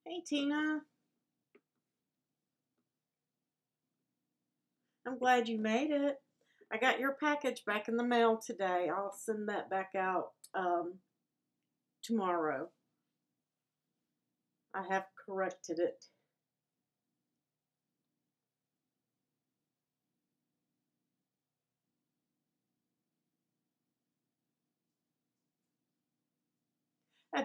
Hey, Tina. I'm glad you made it. I got your package back in the mail today. I'll send that back out tomorrow. I have corrected it.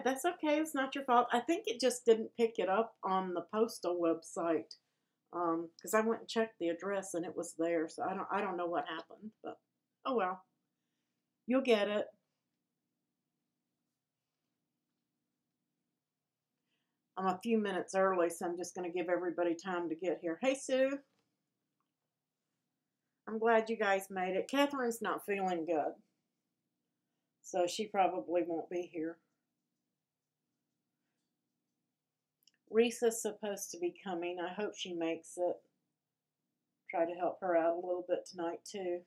That's okay. It's not your fault. I think it just didn't pick it up on the postal website because I went and checked the address and it was there. So I don't know what happened, but oh well. You'll get it. I'm a few minutes early, so I'm just going to give everybody time to get here. Hey, Sue. I'm glad you guys made it. Catherine's not feeling good, so she probably won't be here. Reese is supposed to be coming. I hope she makes it. Try to help her out a little bit tonight, too.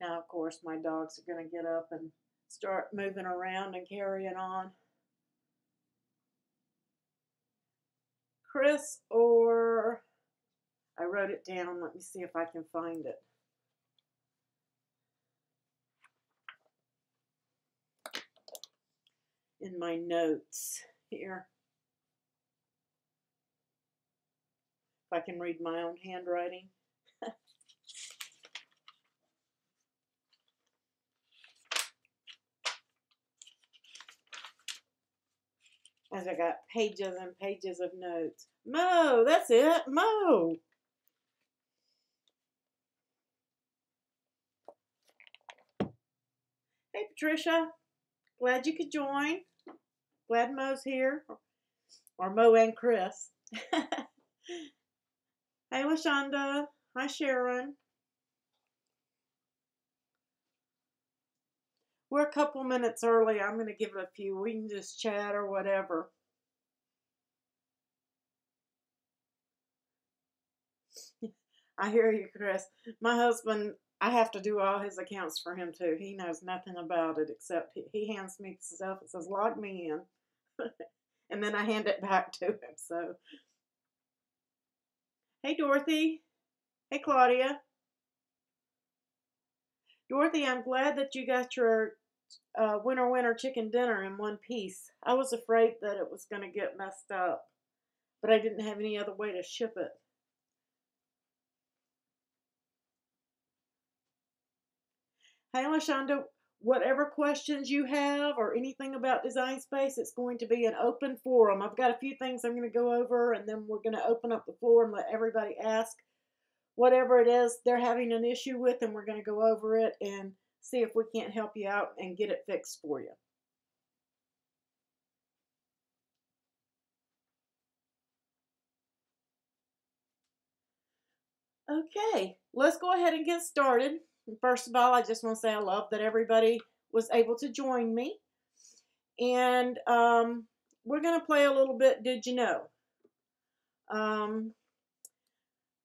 Now, of course, my dogs are going to get up and start moving around and carrying on. Chris, or I wrote it down. Let me see if I can find it. In my notes here. If I can read my own handwriting. As I got pages and pages of notes. Mo, that's it. Mo. Hey, Patricia. Glad you could join. Glad Mo's here. Or Mo and Chris. Hey, LaShonda. Hi, Sharon. We're a couple minutes early. I'm going to give it a few. We can just chat or whatever. I hear you, Chris. My husband, I have to do all his accounts for him, too. He knows nothing about it except he hands me stuff and says, log me in. And then I hand it back to him. So, hey, Dorothy. Hey, Claudia. Dorothy, I'm glad that you got your winter chicken dinner in one piece. I was afraid that it was going to get messed up, but I didn't have any other way to ship it. Hey, LaShonda, whatever questions you have or anything about Design Space, it's going to be an open forum. I've got a few things I'm going to go over, and then we're going to open up the floor and let everybody ask whatever it is they're having an issue with, and we're going to go over it and see if we can't help you out and get it fixed for you. Okay, let's go ahead and get started. First of all, I just want to say I love that everybody was able to join me. And we're going to play a little bit Did You Know?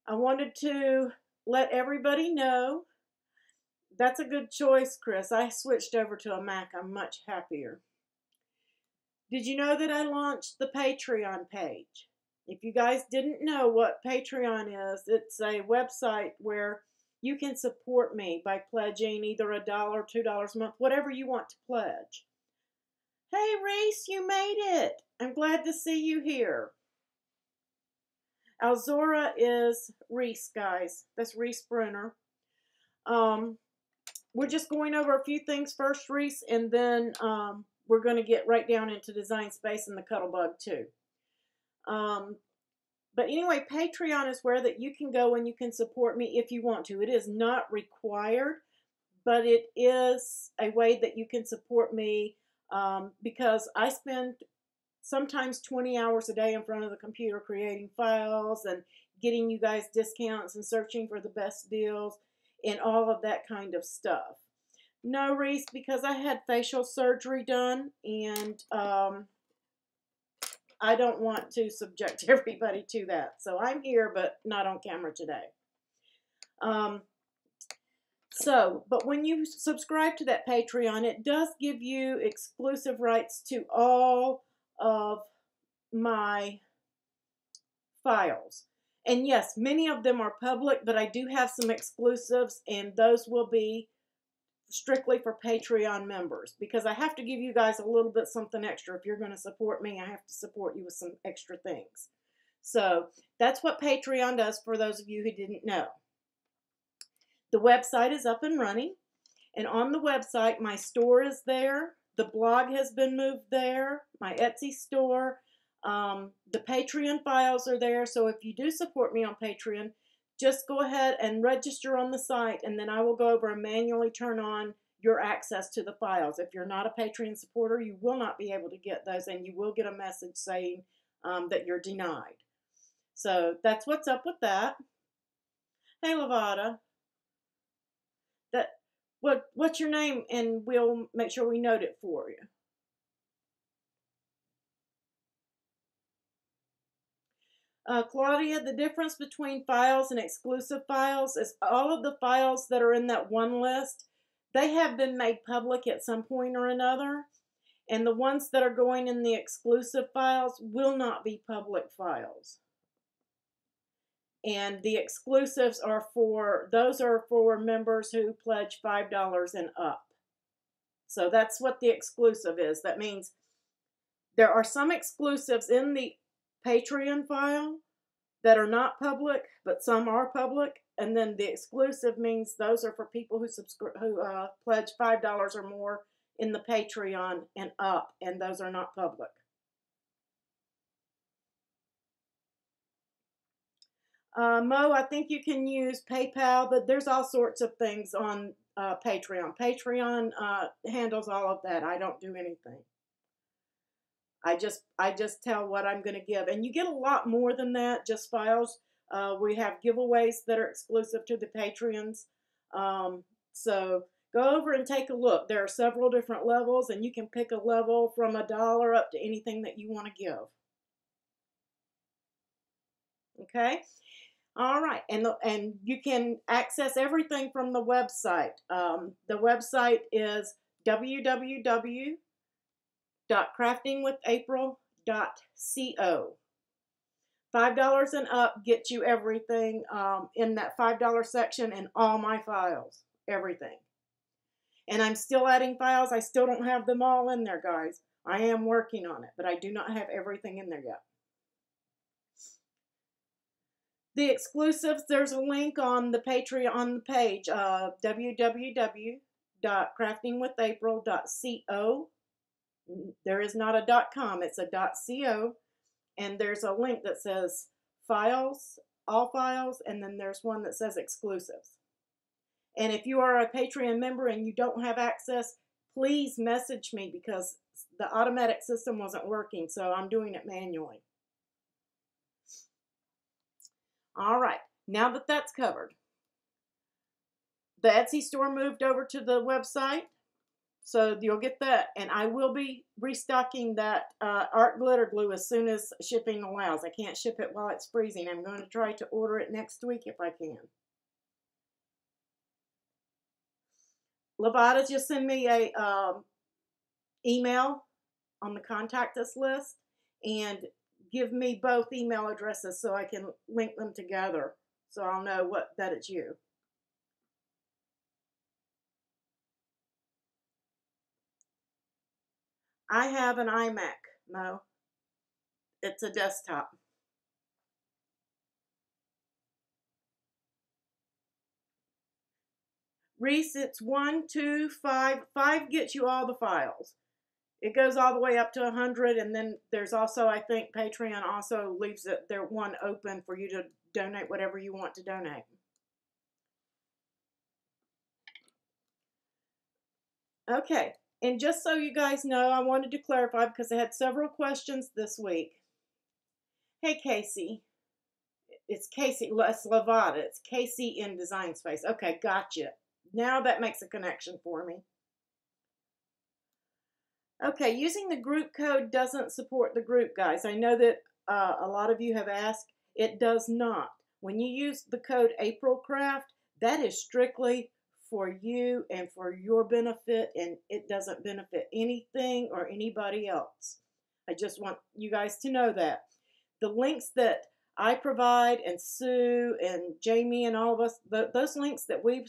I wanted to let everybody know. That's a good choice, Chris. I switched over to a Mac. I'm much happier. Did you know that I launched the Patreon page? If you guys didn't know what Patreon is, it's a website where you can support me by pledging either $1, $2 a month, whatever you want to pledge. Hey, Reese, you made it. I'm glad to see you here. Alzora is Reese, guys. That's Reese Brunner. We're just going over a few things first, Reese, and then we're going to get right down into Design Space and the Cuttlebug, too. But anyway, Patreon is where that you can go and you can support me if you want to. It is not required, but it is a way that you can support me because I spend sometimes 20 hours a day in front of the computer creating files and getting you guys discounts and searching for the best deals and all of that kind of stuff. No, Reese, because I had facial surgery done, and I don't want to subject everybody to that. So I'm here, but not on camera today. But when you subscribe to that Patreon, it does give you exclusive rights to all of my files. And yes, many of them are public, but I do have some exclusives, and those will be strictly for Patreon members, because I have to give you guys a little bit something extra. If you're going to support me, I have to support you with some extra things. So that's what Patreon does, for those of you who didn't know. The website is up and running, and on the website, my store is there. The blog has been moved there, my Etsy store. The Patreon files are there, so if you do support me on Patreon, just go ahead and register on the site, and then I will go over and manually turn on your access to the files. If you're not a Patreon supporter, you will not be able to get those, and you will get a message saying that you're denied. So that's what's up with that. Hey, Lavada. What's your name? And we'll make sure we note it for you. Claudia, the difference between files and exclusive files is all of the files that are in that one list, they have been made public at some point or another. And the ones that are going in the exclusive files will not be public files. And the exclusives are for members who pledge $5 and up. So that's what the exclusive is. That means there are some exclusives in the Patreon file that are not public, but some are public. And then the exclusive means those are for people who pledge $5 or more in the Patreon and up, and those are not public. Mo, I think you can use PayPal, but there's all sorts of things on Patreon. Patreon handles all of that. I don't do anything. I just tell what I'm going to give, and you get a lot more than that. Just files. We have giveaways that are exclusive to the Patreons. So go over and take a look. There are several different levels, and you can pick a level from $1 up to anything that you want to give. Okay. All right, and you can access everything from the website. The website is www.craftingwithapril.co. $5 and up gets you everything in that $5 section and all my files, everything. And I'm still adding files. I still don't have them all in there, guys. I am working on it, but I do not have everything in there yet. The exclusives, there's a link on the Patreon page, www.craftingwithapril.co. There is not a .com, it's a .co. And there's a link that says files, all files, and then there's one that says exclusives. And if you are a Patreon member and you don't have access, please message me, because the automatic system wasn't working, so I'm doing it manually. All right, now that that's covered, the Etsy store moved over to the website, so you'll get that. And I will be restocking that art glitter glue as soon as shipping allows. I can't ship it while it's freezing. I'm going to try to order it next week if I can. Lavada just send me a email on the contact us list and give me both email addresses so I can link them together, so I'll know that it's you. I have an iMac, Mo. It's a desktop. Reese, it's 1, 2, 5. 5 gets you all the files. It goes all the way up to 100, and then there's also, I think, Patreon also leaves their one open for you to donate whatever you want to donate. Okay, and just so you guys know, I wanted to clarify because I had several questions this week. Hey, Casey. It's Casey, it's Lavada. It's Casey in Design Space. Okay, gotcha. Now that makes a connection for me. Okay, using the group code doesn't support the group, guys. I know that a lot of you have asked. It does not. When you use the code AprilCraft, that is strictly for you and for your benefit, and it doesn't benefit anything or anybody else. I just want you guys to know that. The links that I provide, and Sue and Jamie and all of us, those links that we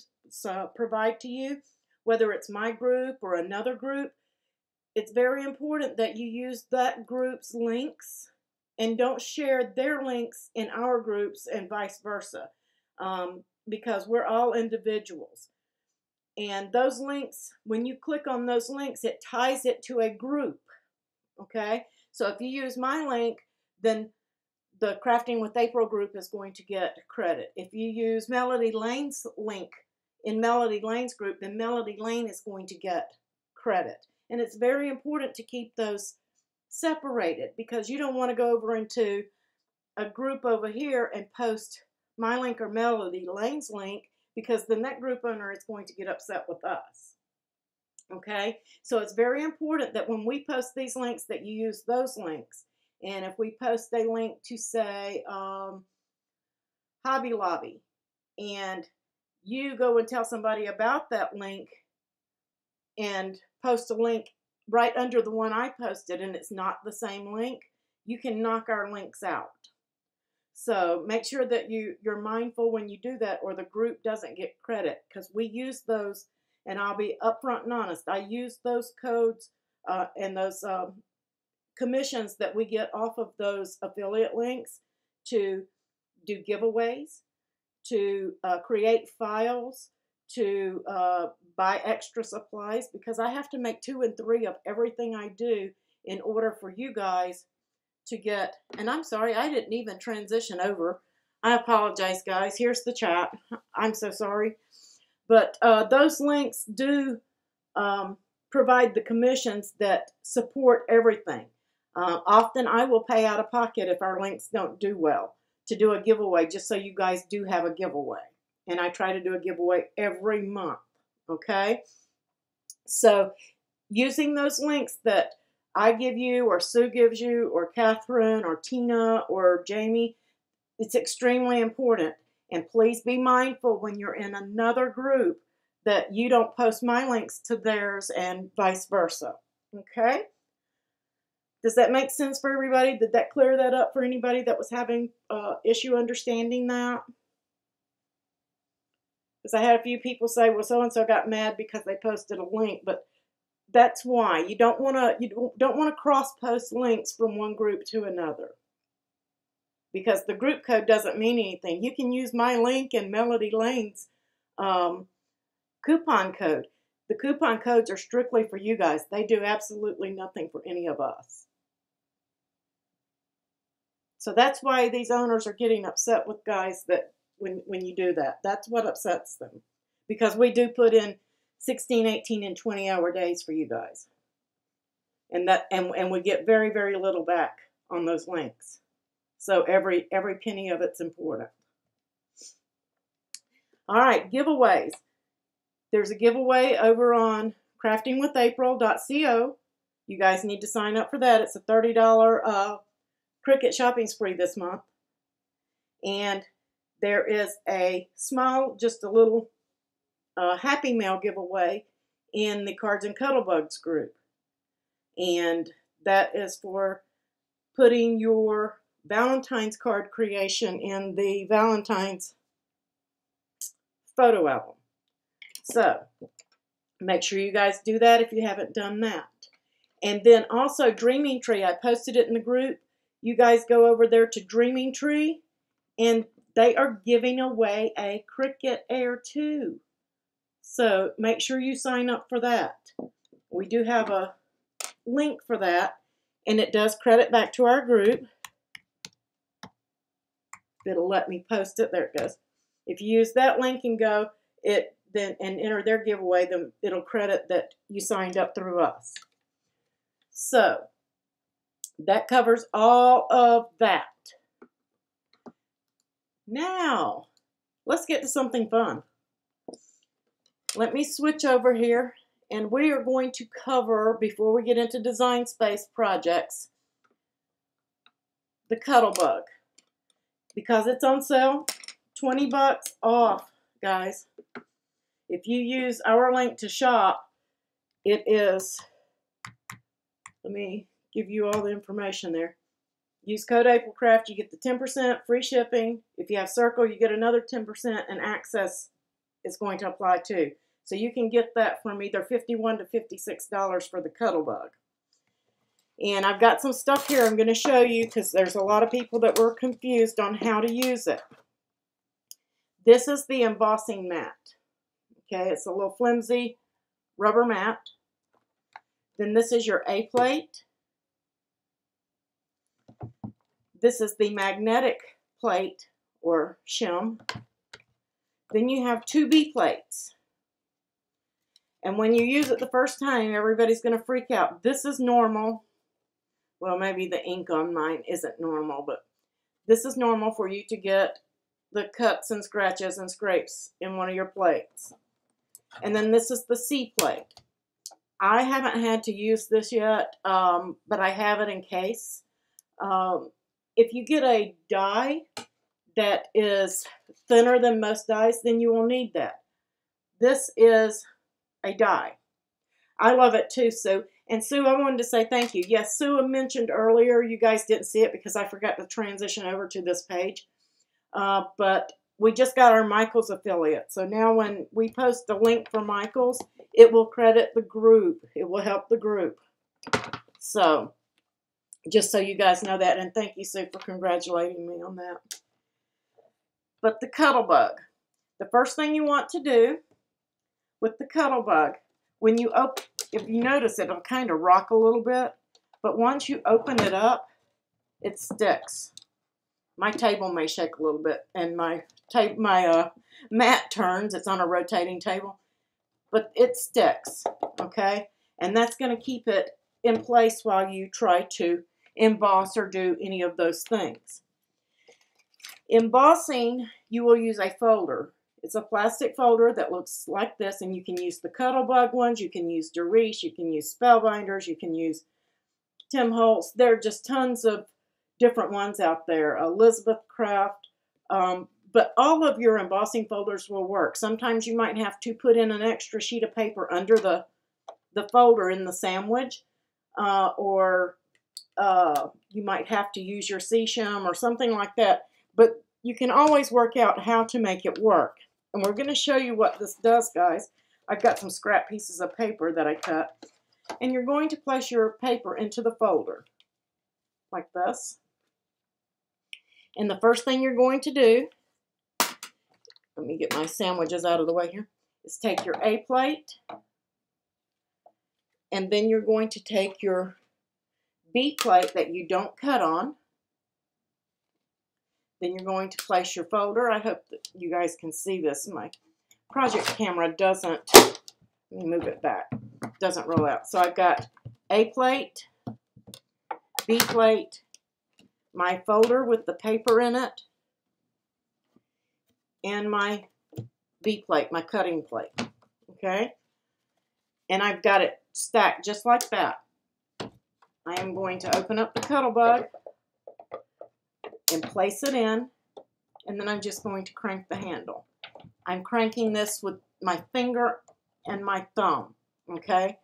provide to you, whether it's my group or another group, it's very important that you use that group's links and don't share their links in our groups and vice versa, because we're all individuals. And those links, when you click on those links, it ties it to a group, okay? So if you use my link, then the Crafting with April group is going to get credit. If you use Melody Lane's link in Melody Lane's group, then Melody Lane is going to get credit. And it's very important to keep those separated, because you don't want to go over into a group over here and post my link or Melody Lane's link, because then that group owner is going to get upset with us. Okay, so it's very important that when we post these links that you use those links. And if we post a link to, say, Hobby Lobby, and you go and tell somebody about that link and post a link right under the one I posted, and it's not the same link, you can knock our links out. So make sure that you're mindful when you do that, or the group doesn't get credit, because we use those, and I'll be upfront and honest, I use those codes and those commissions that we get off of those affiliate links to do giveaways, to create files, to buy extra supplies, because I have to make 2 and 3 of everything I do in order for you guys to get. And I'm sorry, I didn't even transition over. I apologize, guys. Here's the chat. I'm so sorry. But those links do provide the commissions that support everything. Often I will pay out of pocket if our links don't do well to do a giveaway, just so you guys do have a giveaway. And I try to do a giveaway every month, okay? So using those links that I give you, or Sue gives you, or Catherine, or Tina, or Jamie, it's extremely important. And please be mindful when you're in another group that you don't post my links to theirs and vice versa, okay? Does that make sense for everybody? Did that clear that up for anybody that was having issue understanding that? Because I had a few people say, well, so-and-so got mad because they posted a link, but that's why. You don't want to cross-post links from one group to another, because the group code doesn't mean anything. You can use my link and Melody Lane's coupon code. The coupon codes are strictly for you guys. They do absolutely nothing for any of us. So that's why these owners are getting upset with guys that when you do that. That's what upsets them. Because we do put in 16, 18, and 20-hour days for you guys. And we get very, very little back on those links. So every penny of it's important. All right, giveaways. There's a giveaway over on craftingwithapril.co. You guys need to sign up for that. It's a $30 Cricut shopping spree this month. And there is a small, just a little Happy Mail giveaway in the Cards and Cuddlebugs group. And that is for putting your Valentine's card creation in the Valentine's photo album. So make sure you guys do that if you haven't done that. And then also Dreaming Tree. I posted it in the group. You guys go over there to Dreaming Tree, and they are giving away a Cricut Air 2. So make sure you sign up for that. We do have a link for that, and it does credit back to our group. It'll let me post it. There it goes. If you use that link and go and enter their giveaway, then it'll credit that you signed up through us. So that covers all of that. Now, let's get to something fun. Let me switch over here And we are going to cover, before we get into design space projects, the Cuttlebug. Because it's on sale, 20 bucks off, guys. If you use our link to shop, it is, let me give you all the information there. Use code AprilCraft, you get the 10% free shipping. If you have Circle, you get another 10%, and Access is going to apply too. So you can get that from either $51 to $56 for the Cuttlebug. And I've got some stuff here I'm going to show you because there's a lot of people that were confused on how to use it. This is the embossing mat. Okay, it's a little flimsy rubber mat. Then this is your A plate. This is the magnetic plate or shim. Then you have two B plates. And when you use it the first time, everybody's going to freak out. This is normal. Well, maybe the ink on mine isn't normal, but this is normal for you to get the cuts and scratches and scrapes in one of your plates. And then this is the C plate. I haven't had to use this yet, but I have it in case. If you get a die that is thinner than most dies, then you will need that. This is a die. I love it too, Sue. And Sue, I wanted to say thank you. Yes, Sue mentioned earlier, you guys didn't see it because I forgot to transition over to this page. But we just got our Michaels affiliate. So now when we post a link for Michaels, it will credit the group. It will help the group. So, just so you guys know that. And thank you, Sue, for congratulating me on that. But the Cuttlebug. The first thing you want to do with the Cuttlebug, when you open, if you notice, it'll kind of rock a little bit. But once you open it up, it sticks. My table may shake a little bit, and my mat turns. It's on a rotating table, but it sticks, okay? And that's going to keep it in place while you try to emboss or do any of those things. Embossing, you will use a folder. It's a plastic folder that looks like this, and you can use the Cuttlebug ones, you can use Deriche, you can use Spellbinders, you can use Tim Holtz. There are just tons of different ones out there. Elizabeth Craft. But all of your embossing folders will work. Sometimes you might have to put in an extra sheet of paper under the folder in the sandwich. Or you might have to use your C-shim or something like that. But you can always work out how to make it work. And we're going to show you what this does, guys. I've got some scrap pieces of paper that I cut. And you're going to place your paper into the folder. Like this. And the first thing you're going to do, let me get my sandwiches out of the way here, is take your A plate, and then you're going to take your B plate that you don't cut on. Then you're going to place your folder. I hope that you guys can see this. My project camera doesn't, let me move it back, doesn't roll out. So I've got A plate, B plate, my folder with the paper in it, and my B plate, my cutting plate, okay? And I've got it stacked just like that. I am going to open up the Cuttlebug and place it in, and then I'm just going to crank the handle. I'm cranking this with my finger and my thumb, okay?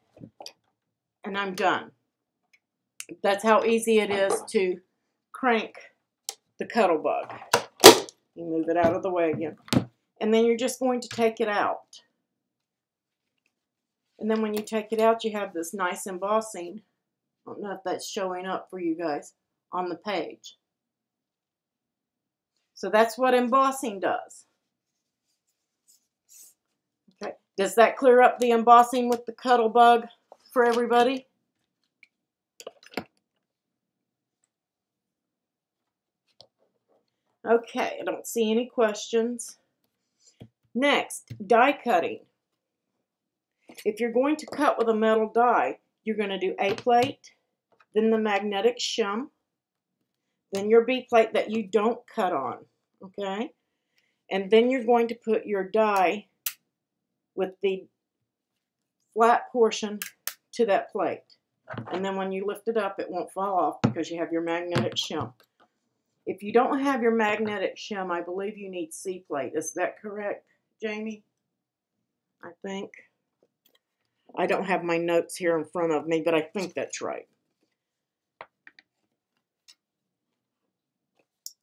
And I'm done. That's how easy it is to crank the Cuttlebug. You move it out of the way again. And then you're just going to take it out. And then when you take it out, you have this nice embossing. I don't know if that's showing up for you guys on the page. So that's what embossing does. Okay. Does that clear up the embossing with the Cuttlebug for everybody? Okay, I don't see any questions. Next, die cutting. If you're going to cut with a metal die, you're going to do A plate, then the magnetic shim, then your B plate that you don't cut on, okay? And then you're going to put your die with the flat portion to that plate. And then when you lift it up, it won't fall off because you have your magnetic shim. If you don't have your magnetic shim, I believe you need C-plate. Is that correct, Jamie? I think. I don't have my notes here in front of me, but I think that's right.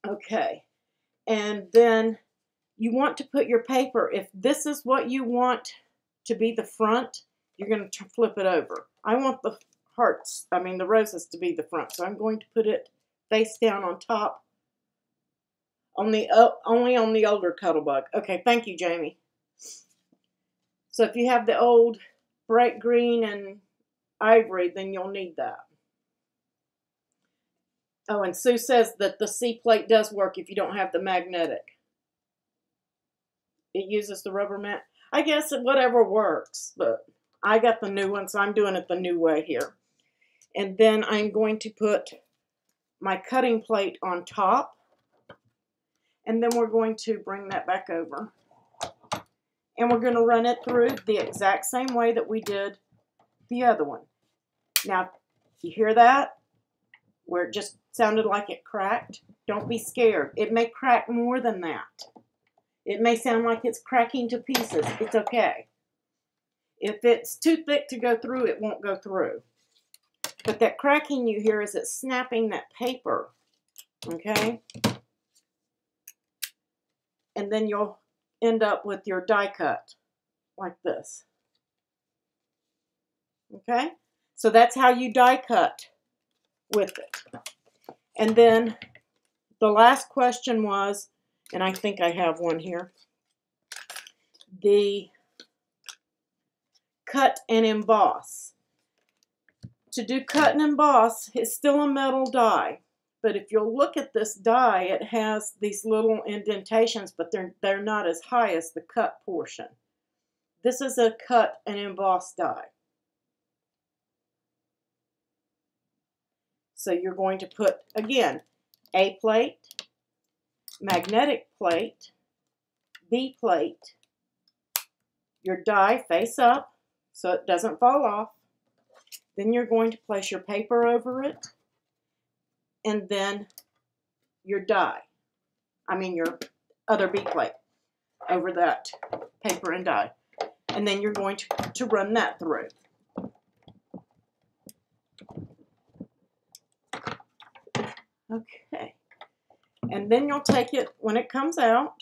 Okay. And then you want to put your paper, if this is what you want to be the front, you're going to flip it over. I want the the roses to be the front, so I'm going to put it face down on top, only on the older Cuttlebug. Okay, thank you, Jamie. So if you have the old bright green and ivory, then you'll need that. Oh, and Sue says that the C-plate does work if you don't have the magnetic. It uses the rubber mat. I guess whatever works, but I got the new one, so I'm doing it the new way here. And then I'm going to put my cutting plate on top, and then we're going to bring that back over. And we're going to run it through the exact same way that we did the other one. Now, you hear that? Where it just sounded like it cracked? Don't be scared. It may crack more than that. It may sound like it's cracking to pieces. It's okay. If it's too thick to go through, it won't go through. But that cracking you hear is it snapping that paper. Okay? And then you'll end up with your die cut like this. Okay? So that's how you die cut with it. And then the last question was, and I think I have one here, the cut and emboss. To do cut and emboss, it's still a metal die. But if you'll look at this die, it has these little indentations, but they're not as high as the cut portion. This is a cut and emboss die. So you're going to put, again, A plate, magnetic plate, B plate, your die face up so it doesn't fall off. Then you're going to place your paper over it, and then your die, your other B plate over that paper and die. And then you're going to run that through. Okay. And then you'll take it, when it comes out,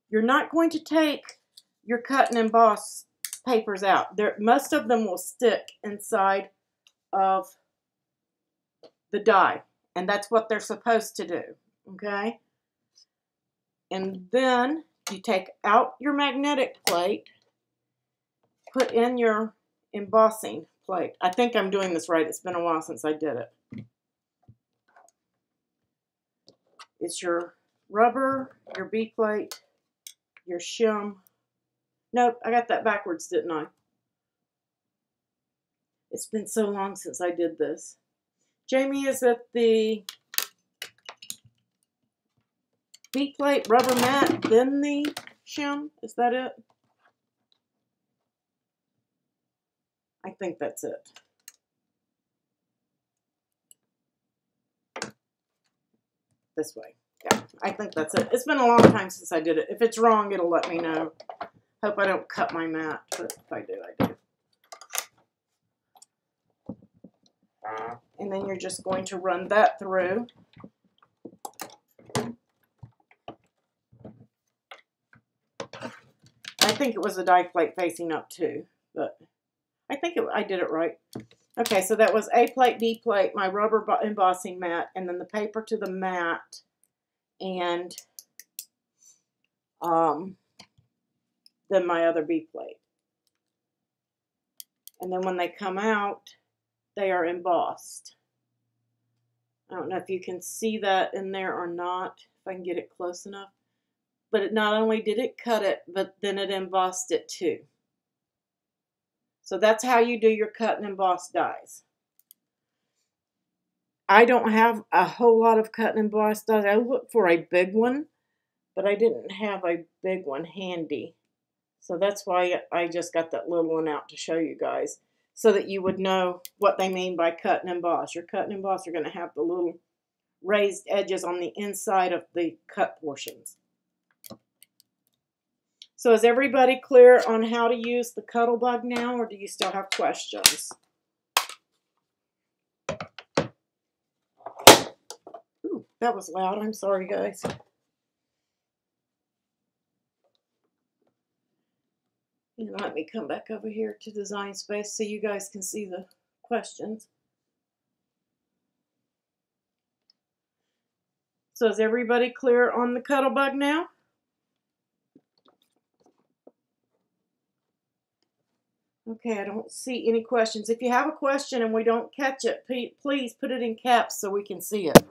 you're not going to take your cut and emboss papers out. Most of them will stick inside of the die, and that's what they're supposed to do, okay? And then you take out your magnetic plate, put in your embossing plate. I think I'm doing this right. It's been a while since I did it. It's your rubber, your B plate, your shim. Nope, I got that backwards, didn't I? It's been so long since I did this. Jamie, is it the B plate, rubber mat, then the shim? Is that it? I think that's it. This way. Yeah, I think that's it. It's been a long time since I did it. If it's wrong, it'll let me know. Hope I don't cut my mat, but if I do, I do. And then you're just going to run that through. I think it was the die plate facing up too, but I think I did it right. Okay, so that was A plate, B plate, my rubber embossing mat, and then the paper to the mat, and then my other B plate. And then when they come out, they are embossed. I don't know if you can see that in there or not, if I can get it close enough. But it not only did it cut it, but then it embossed it too. So that's how you do your cut and emboss dies. I don't have a whole lot of cut and emboss dies. I looked for a big one, but I didn't have a big one handy. So that's why I just got that little one out to show you guys, so that you would know what they mean by cut and emboss. Your cut and emboss are going to have the little raised edges on the inside of the cut portions. So is everybody clear on how to use the Cuttlebug now, or do you still have questions? Ooh, that was loud. I'm sorry, guys. And let me come back over here to Design Space so you guys can see the questions. So is everybody clear on the Cuttlebug now? Okay, I don't see any questions. If you have a question and we don't catch it, please put it in caps so we can see it.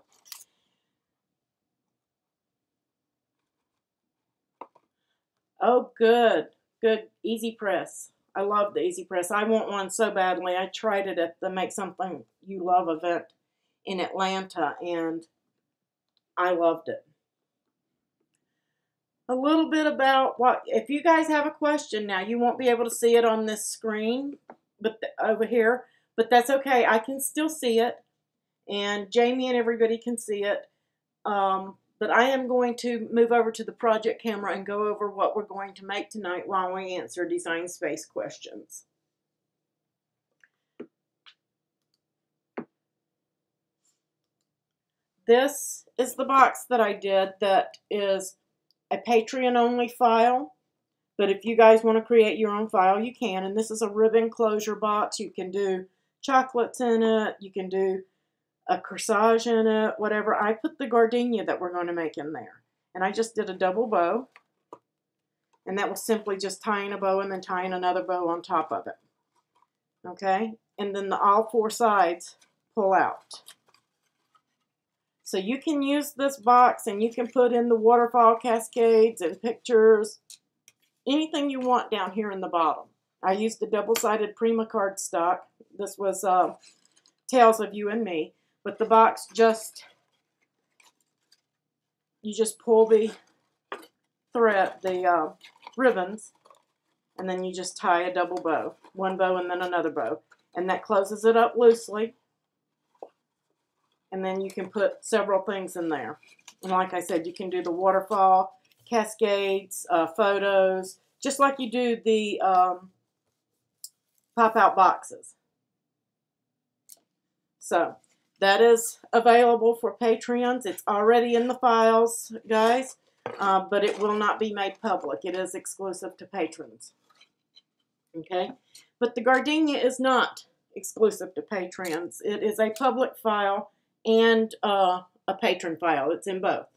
Oh, good. Good. Easy Press. I love the Easy Press. I want one so badly. I tried it at the Make Something You Love event in Atlanta, and I loved it. A little bit about what, if you guys have a question now, you won't be able to see it on this screen, but over here, but that's okay. I can still see it, and Jamie and everybody can see it. But I am going to move over to the project camera and go over what we're going to make tonight while we answer Design Space questions. This is the box that I did that is a Patreon only file, but if you guys want to create your own file, you can. And this is a ribbon closure box. You can do chocolates in it, you can do a corsage in it, whatever. I put the gardenia that we're going to make in there. And I just did a double bow. And that was simply just tying a bow and then tying another bow on top of it. Okay? And then all four sides pull out. So you can use this box and you can put in the waterfall cascades and pictures, anything you want down here in the bottom. I used the double-sided Prima cardstock. This was Tales of You and Me. But the box you just pull the thread, the ribbons, and then you just tie a double bow. One bow and then another bow. And that closes it up loosely. And then you can put several things in there. And like I said, you can do the waterfall, cascades, photos, just like you do the pop-out boxes. So that is available for Patreons. It's already in the files, guys, but it will not be made public. It is exclusive to patrons. Okay? But the Gardenia is not exclusive to patrons. It is a public file and a patron file. It's in both.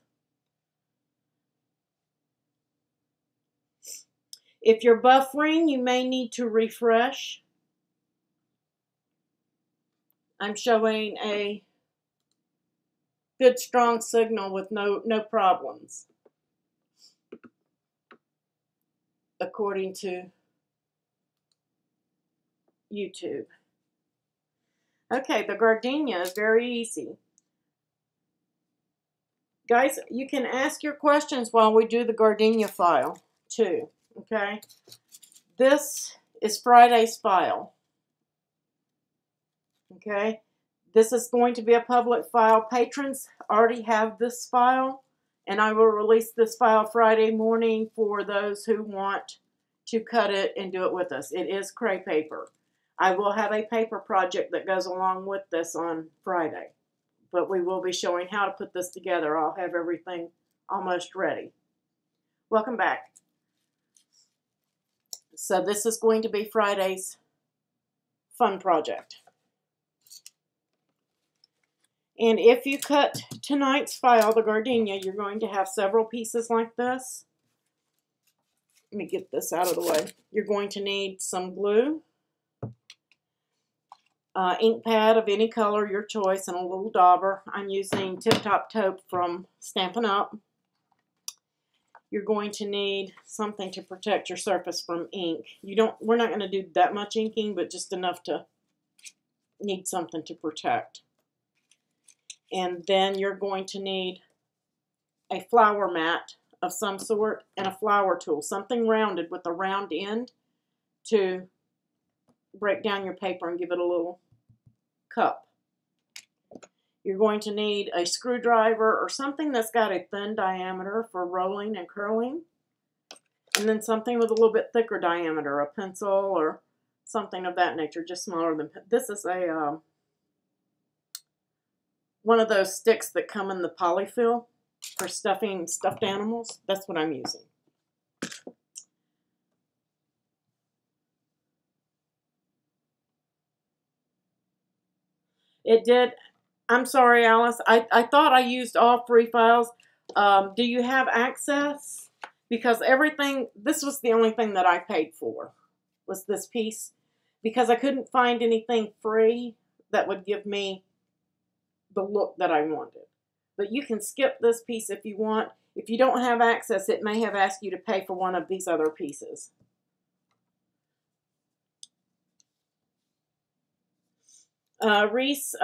If you're buffering, you may need to refresh. I'm showing a good strong signal with no problems, according to YouTube. Okay, the Gardenia is very easy. Guys, you can ask your questions while we do the Gardenia file, too. Okay? This is Friday's file. Okay? This is going to be a public file. Patrons already have this file, and I will release this file Friday morning for those who want to cut it and do it with us. It is cray paper. I will have a paper project that goes along with this on Friday, but we will be showing how to put this together. I'll have everything almost ready. Welcome back. So this is going to be Friday's fun project. And if you cut tonight's file, the Gardenia, you're going to have several pieces like this. Let me get this out of the way. You're going to need some glue, ink pad of any color, your choice, and a little dauber. I'm using Tip Top Taupe from Stampin' Up. You're going to need something to protect your surface from ink. We're not going to do that much inking, but just enough to need something to protect. And then you're going to need a flower mat of some sort and a flower tool, something rounded with a round end to break down your paper and give it a little cup. You're going to need a screwdriver or something that's got a thin diameter for rolling and curling, and then something with a little bit thicker diameter, a pencil or something of that nature, just smaller than, this is a one of those sticks that come in the polyfill for stuffing stuffed animals. That's what I'm using. It did. I'm sorry, Alice. I thought I used all 3 files. Do you have access? Because everything, this was the only thing that I paid for, was this piece. Because I couldn't find anything free that would give me the look that I wanted. But you can skip this piece if you want. If you don't have access, it may have asked you to pay for one of these other pieces. Reese,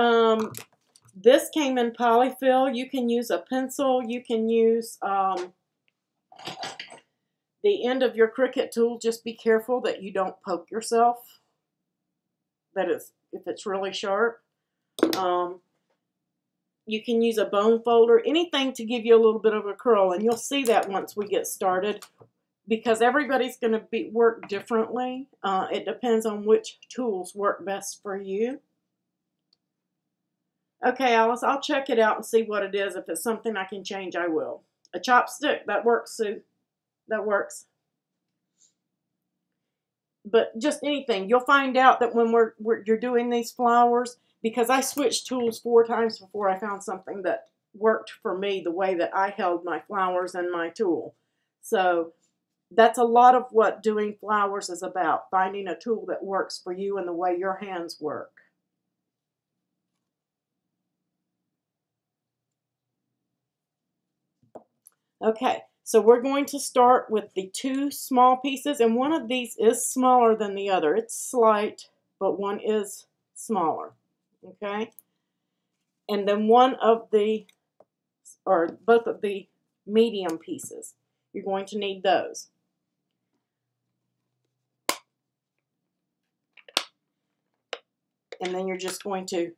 this came in polyfill. You can use a pencil. You can use the end of your Cricut tool. Just be careful that you don't poke yourself. That is, if it's really sharp. You can use a bone folder, anything to give you a little bit of a curl, and you'll see that once we get started, because everybody's going to work differently. It depends on which tools work best for you. Okay, Alice, I'll check it out and see what it is. If it's something I can change, I will. A chopstick, that works, Sue. That works. But just anything. You'll find out that when you're doing these flowers, because I switched tools 4 times before I found something that worked for me the way that I held my flowers and my tool. So that's a lot of what doing flowers is about, finding a tool that works for you and the way your hands work. Okay, so we're going to start with the 2 small pieces, and one of these is smaller than the other. It's slight, but one is smaller, okay? And then one of the, or both of the medium pieces. You're going to need those. And then you're just going to...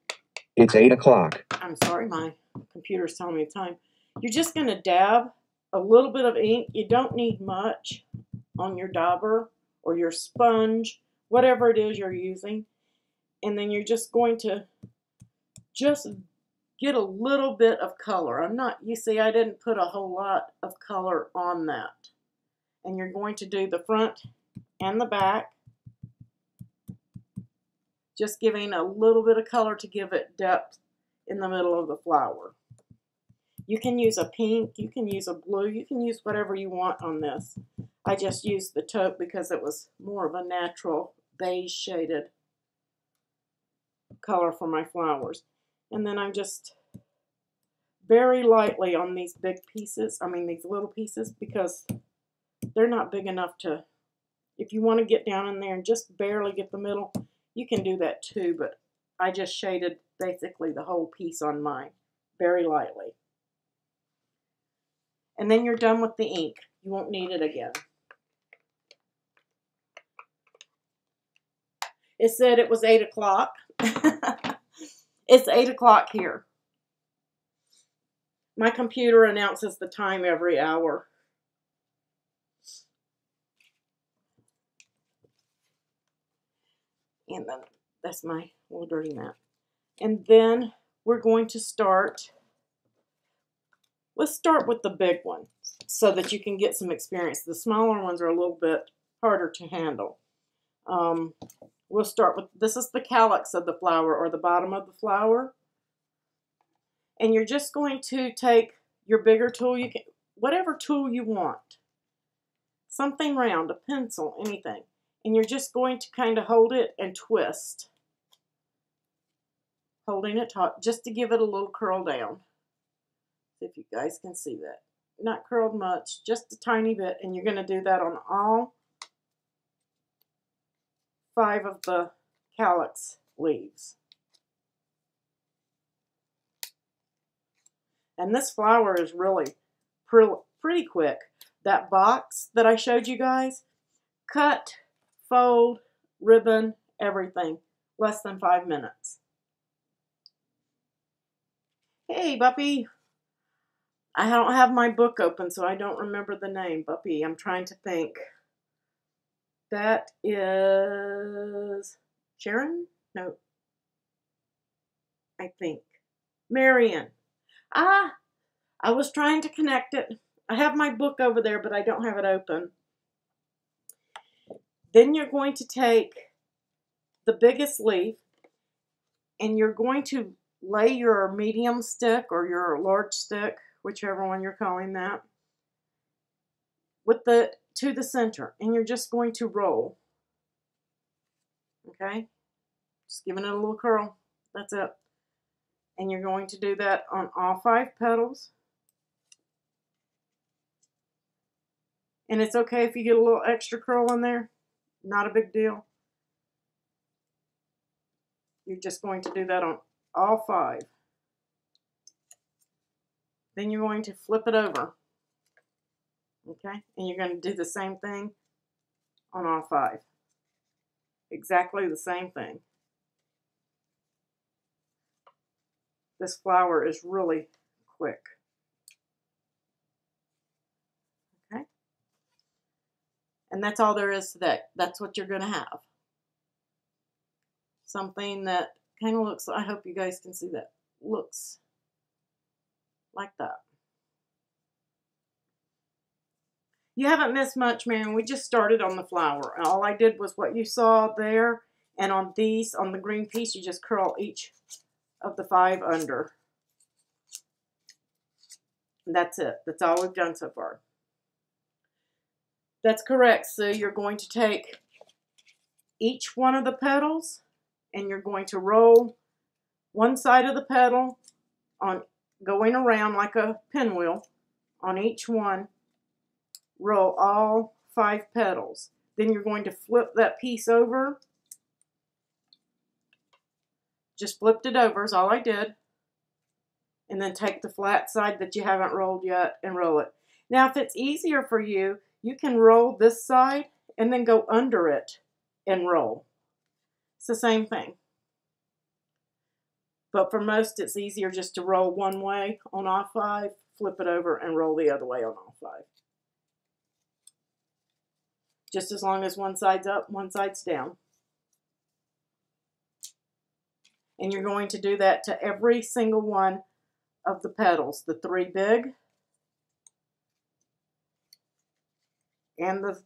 It's 8 o'clock. I'm sorry, my computer's telling me the time. You're just going to dab a little bit of ink. You don't need much on your dauber or your sponge, whatever it is you're using. And then you're just going to just get a little bit of color. You see, I didn't put a whole lot of color on that. And you're going to do the front and the back, just giving a little bit of color to give it depth in the middle of the flower. You can use a pink, you can use a blue, you can use whatever you want on this. I just used the taupe because it was more of a natural beige shaded color for my flowers. And then I'm just very lightly on these big pieces, these little pieces, because they're not big enough to, if you want to get down in there and just barely get the middle, you can do that too, but I just shaded basically the whole piece on mine, very lightly. And then you're done with the ink. You won't need it again. It said it was 8 o'clock. It's 8 o'clock here. My computer announces the time every hour. And then that's my little dirty mat. And then we're going to start. Let's start with the big one so that you can get some experience. The smaller ones are a little bit harder to handle. We'll start with, this is the calyx of the flower, or the bottom of the flower. And you're just going to take your bigger tool, you can, whatever tool you want. Something round, a pencil, anything. And you're just going to kind of hold it and twist. Holding it taut, just to give it a little curl down. If you guys can see that. Not curled much, just a tiny bit, and you're going to do that on all 5 of the calyx leaves. And this flower is really pretty quick. That box that I showed you guys, cut, fold, ribbon, everything. Less than 5 minutes. Hey, Buppy. I don't have my book open, so I don't remember the name, Buppy. I'm trying to think. That is Sharon? No. I think. Marion. Ah, I was trying to connect it. I have my book over there, but I don't have it open. Then you're going to take the biggest leaf, and you're going to lay your medium stick or your large stick, whichever one you're calling that, to the center, and you're just going to roll. Okay? Just giving it a little curl. That's it. And you're going to do that on all 5 petals. And it's okay if you get a little extra curl in there. Not a big deal. You're just going to do that on all 5. Then you're going to flip it over. Okay? And you're going to do the same thing on all 5. Exactly the same thing. This flower is really quick. Okay? And that's all there is to that. That's what you're going to have. Something that kind of looks, I hope you guys can see that, looks like that. You haven't missed much, Marion. We just started on the flower. And all I did was what you saw there. And on these, on the green piece, you just curl each of the 5 under. And that's it. That's all we've done so far. That's correct. So you're going to take each one of the petals and you're going to roll one side of the petal on going around like a pinwheel on each one. Roll all 5 petals. Then you're going to flip that piece over. Just flipped it over is all I did. And then take the flat side that you haven't rolled yet and roll it. Now if it's easier for you, you can roll this side and then go under it and roll. It's the same thing. But for most it's easier just to roll one way on all 5, flip it over and roll the other way on all 5. Just as long as one side's up, one side's down. And you're going to do that to every single one of the petals. The 3 big and the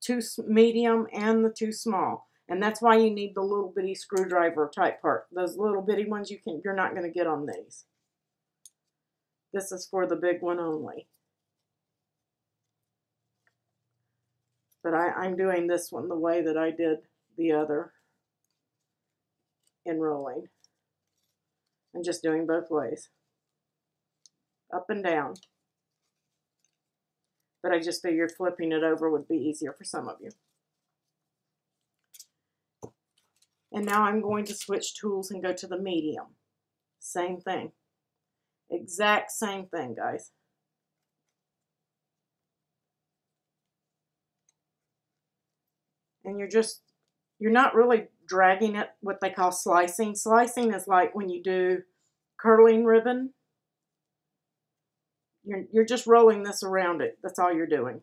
2 medium and the 2 small. And that's why you need the little bitty screwdriver type part. Those little bitty ones you're not going to get on these. This is for the big one only. But I'm doing this one the way that I did the other in rolling. I'm just doing both ways. Up and down. But I just figured flipping it over would be easier for some of you. And now I'm going to switch tools and go to the medium. Same thing. Exact same thing, guys. And you're not really dragging it, what they call slicing. Slicing is like when you do curling ribbon. You're just rolling this around it. That's all you're doing.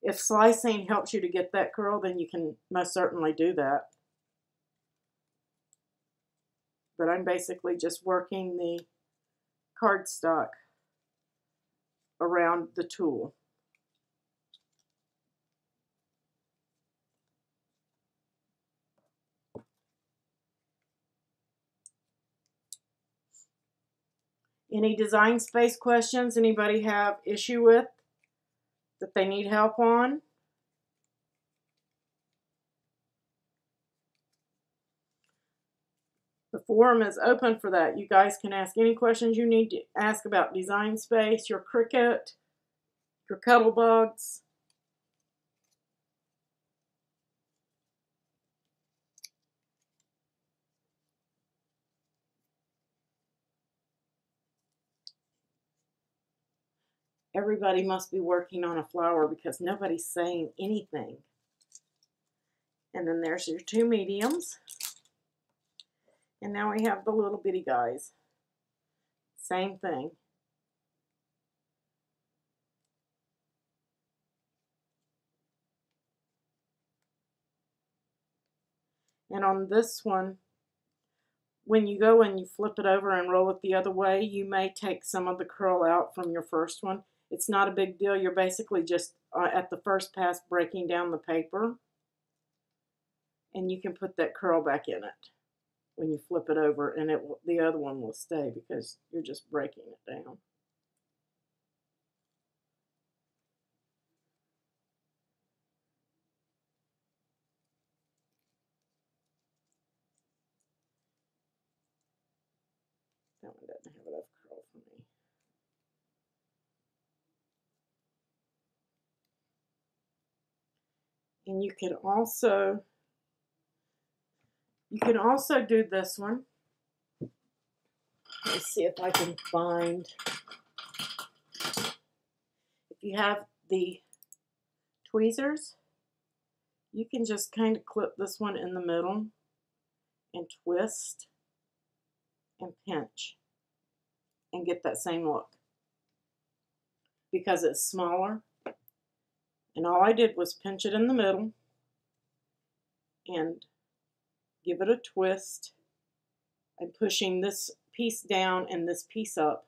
If slicing helps you to get that curl, then you can most certainly do that. But I'm basically just working the cardstock around the tool. Any design space questions anybody have issue with that they need help on? The forum is open for that. You guys can ask any questions you need to ask about design space, your Cricut, your Cuddlebugs. Everybody must be working on a flower because nobody's saying anything. And then there's your two mediums. And now we have the little bitty guys. Same thing. And on this one, when you go and you flip it over and roll it the other way, you may take some of the curl out from your first one. It's not a big deal. You're basically just at the first pass breaking down the paper. And you can put that curl back in it when you flip it over, and the other one will stay because you're just breaking it down. That one doesn't have enough curl for me. And you can also do this one. Let's see if I can find. If you have the tweezers, you can just kind of clip this one in the middle and twist and pinch and get that same look because it's smaller. And all I did was pinch it in the middle and give it a twist. I'm pushing this piece down and this piece up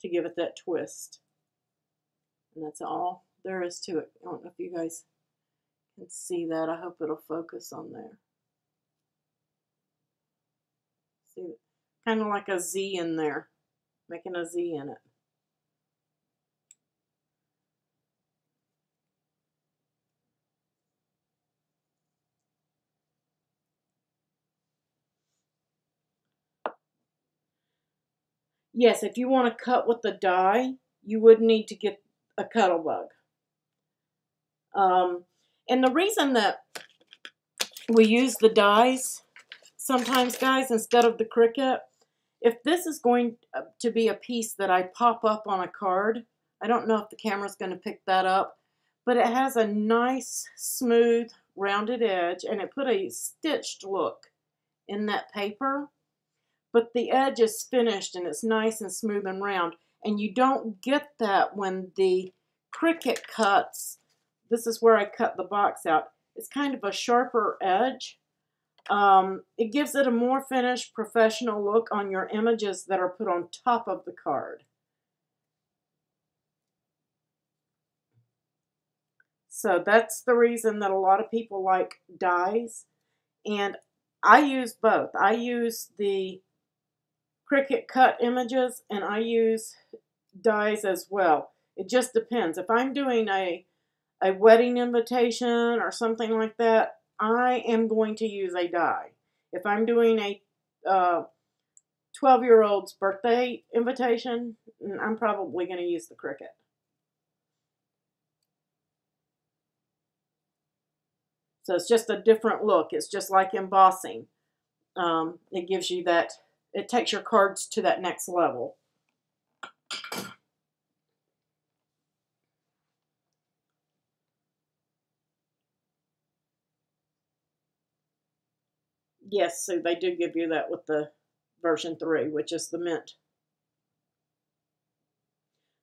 to give it that twist. And that's all there is to it. I don't know if you guys can see that. I hope it'll focus on there. See, kind of like a Z in there, making a Z in it. Yes, if you want to cut with the die, you would need to get a cuttle bug. And the reason that we use the dies sometimes, guys, instead of the Cricut, if this is going to be a piece that I pop up on a card, I don't know if the camera's going to pick that up, but it has a nice, smooth, rounded edge, and it put a stitched look in that paper. But the edge is finished and it's nice and smooth and round. And you don't get that when the Cricut cuts. This is where I cut the box out. It's kind of a sharper edge. It gives it a more finished, professional look on your images that are put on top of the card. So that's the reason that a lot of people like dies. And I use both. I use the Cricut cut images and I use dies as well. It just depends. If I'm doing a wedding invitation or something like that, I am going to use a die. If I'm doing a 12-year-old's birthday invitation, I'm probably going to use the Cricut. So it's just a different look. It's just like embossing. It gives you that, it takes your cards to that next level. Yes, so they do give you that with the version 3, which is the mint.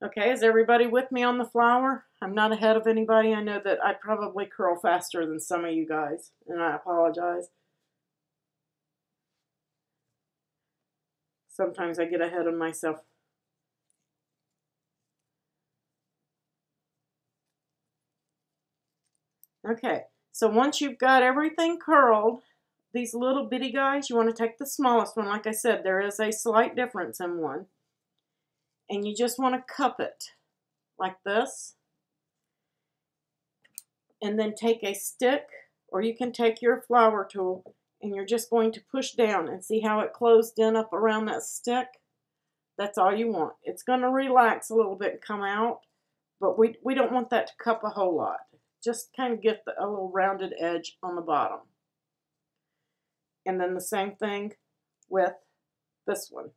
Okay, is everybody with me on the flower? I'm not ahead of anybody. I know that I probably curl faster than some of you guys, and I apologize. Sometimes I get ahead of myself. Okay, so once you've got everything curled, these little bitty guys, you want to take the smallest one. Like I said, there is a slight difference in one. And you just want to cup it like this. And then take a stick, or you can take your flower tool, and you're just going to push down and see how it closed in up around that stick. That's all you want. It's going to relax a little bit and come out, but we don't want that to cup a whole lot. Just kind of get a little rounded edge on the bottom. And then the same thing with this one.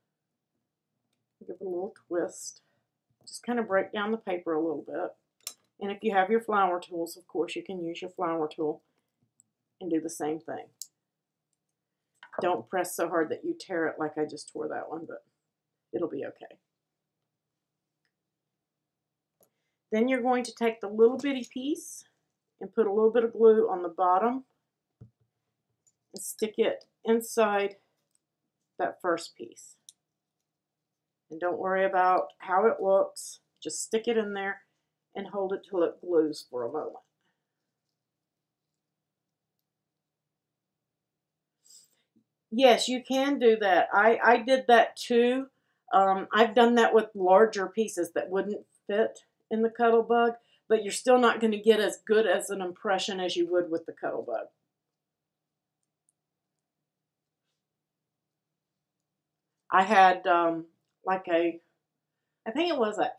Give it a little twist. Just kind of break down the paper a little bit. And if you have your flower tools, of course, you can use your flower tool and do the same thing. Don't press so hard that you tear it like I just tore that one, but it'll be okay. Then you're going to take the little bitty piece and put a little bit of glue on the bottom and stick it inside that first piece. And don't worry about how it looks. Just stick it in there and hold it till it glues for a moment. Yes, you can do that. I did that too. I've done that with larger pieces that wouldn't fit in the Cuttlebug, but you're still not going to get as good as an impression as you would with the Cuttlebug. I had like I think it was an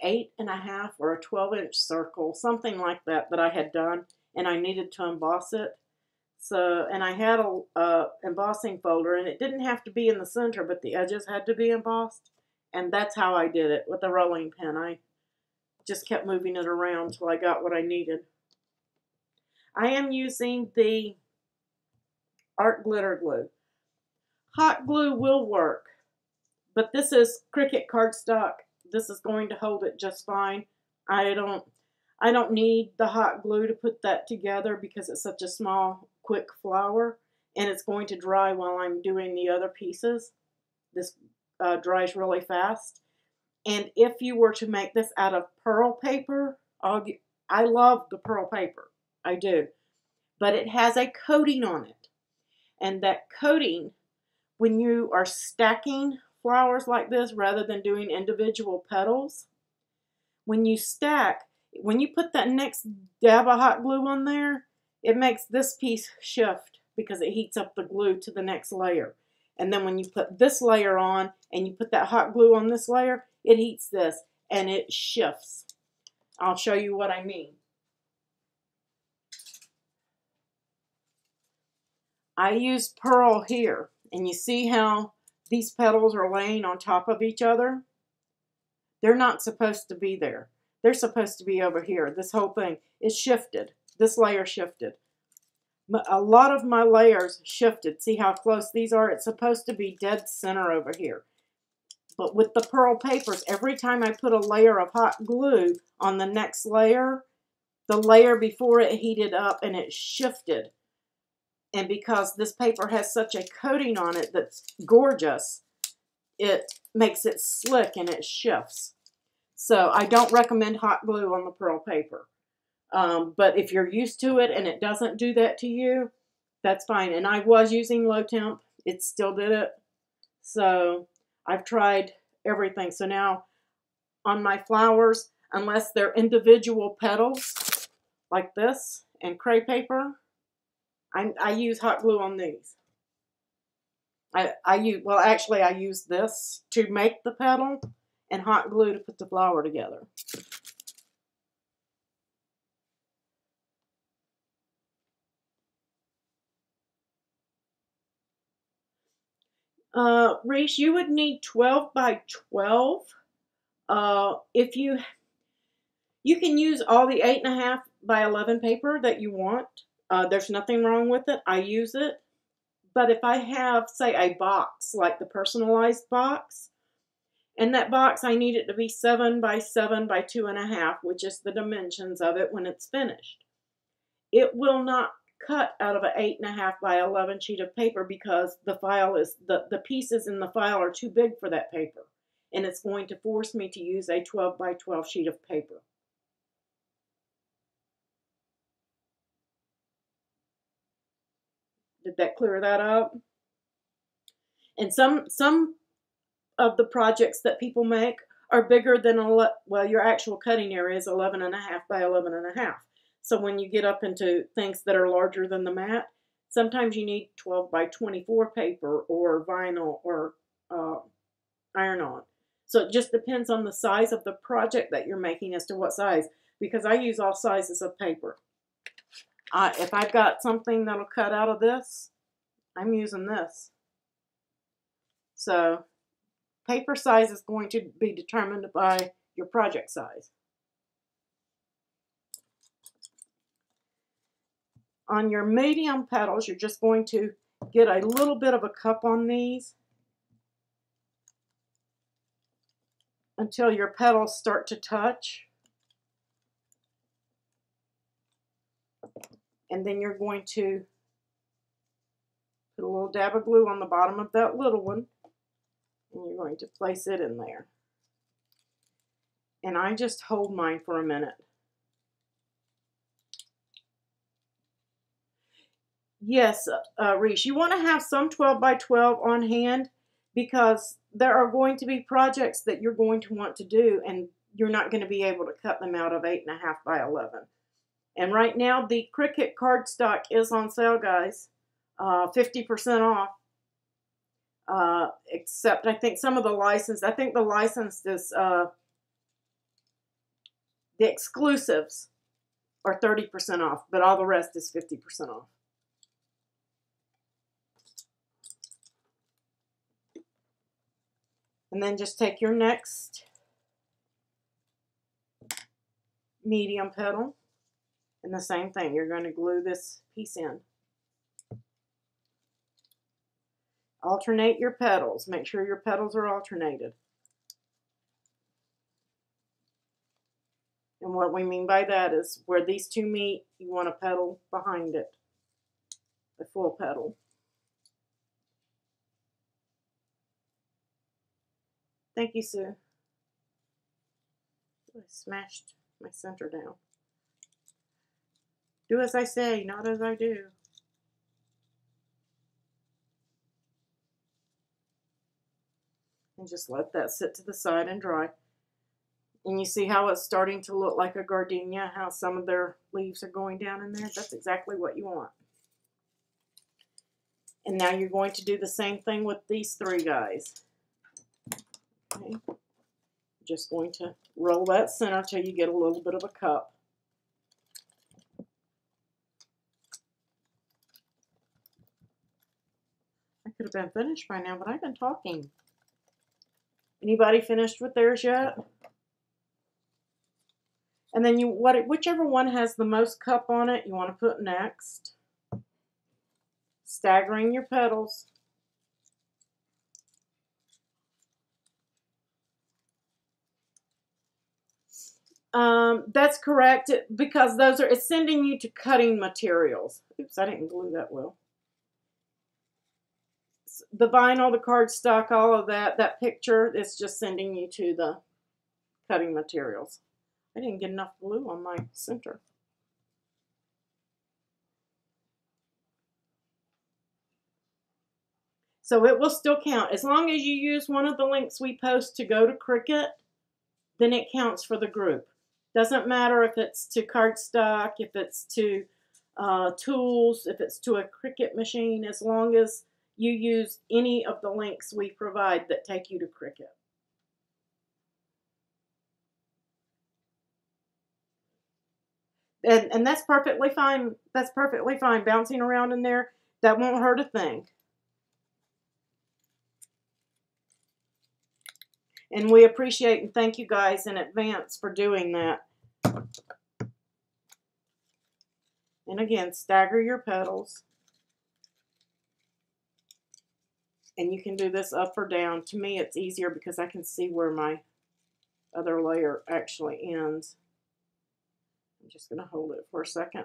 8.5 or a 12-inch circle, something like that I had done, and I needed to emboss it. So, and I had a embossing folder, and it didn't have to be in the center, but the edges had to be embossed, and that's how I did it with a rolling pin. I just kept moving it around till I got what I needed. I am using the art glitter glue. Hot glue will work, but this is Cricut cardstock. This is going to hold it just fine. I don't need the hot glue to put that together because it's such a small, quick flower, and it's going to dry while I'm doing the other pieces. This dries really fast. And if you were to make this out of pearl paper, I love the pearl paper. I do. But it has a coating on it. And that coating, when you are stacking flowers like this rather than doing individual petals, when you stack, when you put that next dab of hot glue on there, it makes this piece shift because it heats up the glue to the next layer. And then when you put this layer on and you put that hot glue on this layer, it heats this and it shifts. I'll show you what I mean. I use pearl here, and you see how these petals are laying on top of each other? They're not supposed to be there. They're supposed to be over here. This whole thing is shifted. This layer shifted. A lot of my layers shifted. See how close these are? It's supposed to be dead center over here. But with the pearl papers, every time I put a layer of hot glue on the next layer, the layer before it heated up and it shifted. And because this paper has such a coating on it that's gorgeous, it makes it slick and it shifts. So I don't recommend hot glue on the pearl paper. But if you're used to it and it doesn't do that to you, that's fine. And I was using low temp. It still did it. So I've tried everything. So now on my flowers, unless they're individual petals like this and crepe paper, I use hot glue on these. I use this to make the petal and hot glue to put the flower together. Reese, you would need 12 by 12. If you can use all the 8.5 by 11 paper that you want. There's nothing wrong with it. I use it. But if I have, say, a box, like the personalized box, and that box, I need it to be 7 by 7 by 2.5, which is the dimensions of it when it's finished. It will not cut out of an 8.5 by 11 sheet of paper because the pieces in the file are too big for that paper. And it's going to force me to use a 12 by 12 sheet of paper. Did that clear that up? And some of the projects that people make are bigger than, your actual cutting area is 11.5 by 11.5. So when you get up into things that are larger than the mat, sometimes you need 12 by 24 paper or vinyl or iron-on. So it just depends on the size of the project that you're making as to what size, because I use all sizes of paper. If I've got something that'll cut out of this, I'm using this. So paper size is going to be determined by your project size. On your medium petals, you're just going to get a little bit of a cup on these until your petals start to touch. And then you're going to put a little dab of glue on the bottom of that little one, and you're going to place it in there. And I just hold mine for a minute. Yes, Reese, you want to have some 12 by 12 on hand because there are going to be projects that you're going to want to do, and you're not going to be able to cut them out of 8.5 by 11. And right now, the Cricut cardstock is on sale, guys. 50% off. Except I think some of the licensed, I think the licensed is, the exclusives are 30% off, but all the rest is 50% off. And then just take your next medium petal, and the same thing, you're going to glue this piece in. Alternate your petals. Make sure your petals are alternated. And what we mean by that is where these two meet, you want a petal behind it, a full petal. Thank you, Sue. I smashed my center down. Do as I say, not as I do. And just let that sit to the side and dry. And you see how it's starting to look like a gardenia, how some of their leaves are going down in there? That's exactly what you want. And now you're going to do the same thing with these three guys. Okay. Just going to roll that center till you get a little bit of a cup. I could have been finished by now, but I've been talking. Anybody finished with theirs yet? And then whichever one has the most cup on it, you want to put next. Staggering your petals. That's correct, because it's sending you to cutting materials. Oops, I didn't glue that well. The vinyl, the cardstock, all of that picture, it's just sending you to the cutting materials. I didn't get enough glue on my center. So it will still count. As long as you use one of the links we post to go to Cricut, then it counts for the group. Doesn't matter if it's to cardstock, if it's to tools, if it's to a Cricut machine, as long as you use any of the links we provide that take you to Cricut. And that's perfectly fine. That's perfectly fine. Bouncing around in there, that won't hurt a thing. And we appreciate and thank you guys in advance for doing that. And again, stagger your petals. And you can do this up or down. To me, it's easier because I can see where my other layer actually ends. I'm just going to hold it for a second.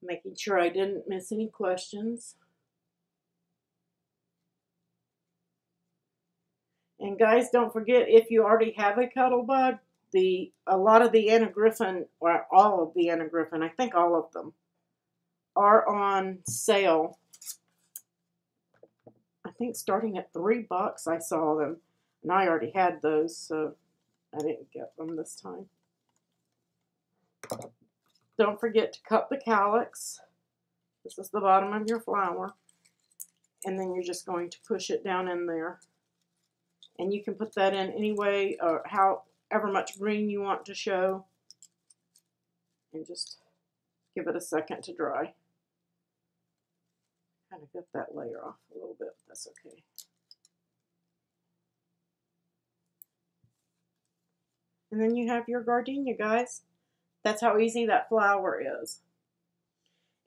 Making sure I didn't miss any questions. And guys, don't forget, if you already have a Cuttlebug, a lot of the Anna Griffin, or all of the Anna Griffin, I think all of them, are on sale. I think starting at $3 I saw them. And I already had those, so I didn't get them this time. Don't forget to cut the calyx. This is the bottom of your flower. And then you're just going to push it down in there. And you can put that in any way or however much green you want to show. And just give it a second to dry. Kind of get that layer off a little bit, but that's okay. And then you have your gardenia, guys. That's how easy that flower is.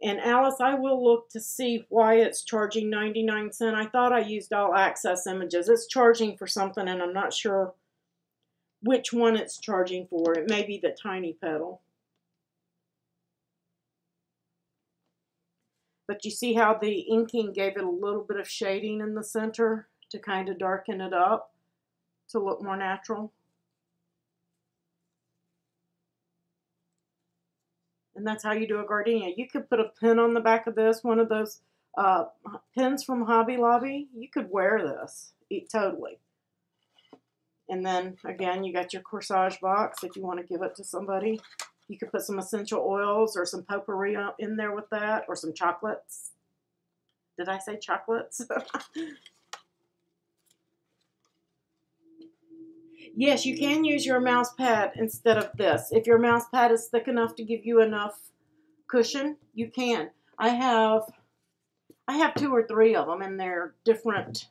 And Alice, I will look to see why it's charging 99 cents. I thought I used all access images. It's charging for something, and I'm not sure which one it's charging for. It may be the tiny petal. But you see how the inking gave it a little bit of shading in the center to kind of darken it up to look more natural. And that's how you do a gardenia. You could put a pin on the back of this, one of those pins from Hobby Lobby. You could wear this totally. And then, again, you got your corsage box if you want to give it to somebody. You could put some essential oils or some potpourri in there with that, or some chocolates. Did I say chocolates? Yes, you can use your mouse pad instead of this. If your mouse pad is thick enough to give you enough cushion, you can. I have 2 or 3 of them, and they're different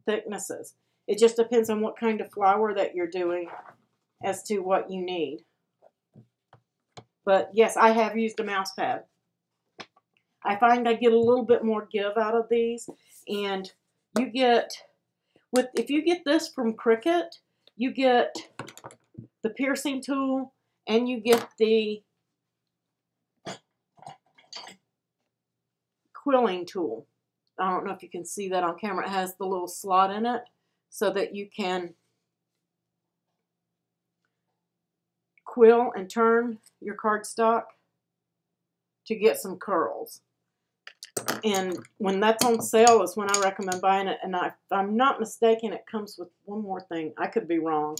thicknesses. It just depends on what kind of flower that you're doing as to what you need. But yes, I have used a mouse pad. I find I get a little bit more give out of these, and you get, if you get this from Cricut, you get the piercing tool and you get the quilling tool. I don't know if you can see that on camera. It has the little slot in it so that you can quill and turn your cardstock to get some curls. And when that's on sale is when I recommend buying it. And if I'm not mistaken, it comes with one more thing. I could be wrong.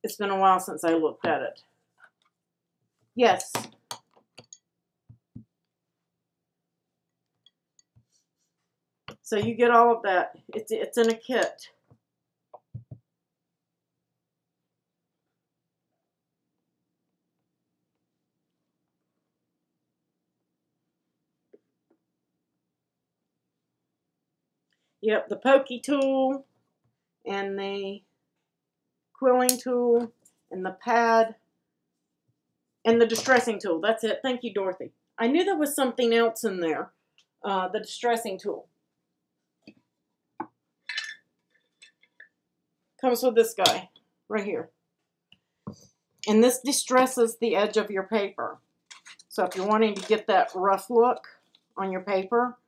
It's been a while since I looked at it. Yes. So you get all of that. It's in a kit. Yep, the pokey tool and the quilling tool and the pad and the distressing tool. That's it. Thank you, Dorothy. I knew there was something else in there. The distressing tool. Comes with this guy right here. And this distresses the edge of your paper. So if you're wanting to get that rough look on your paper,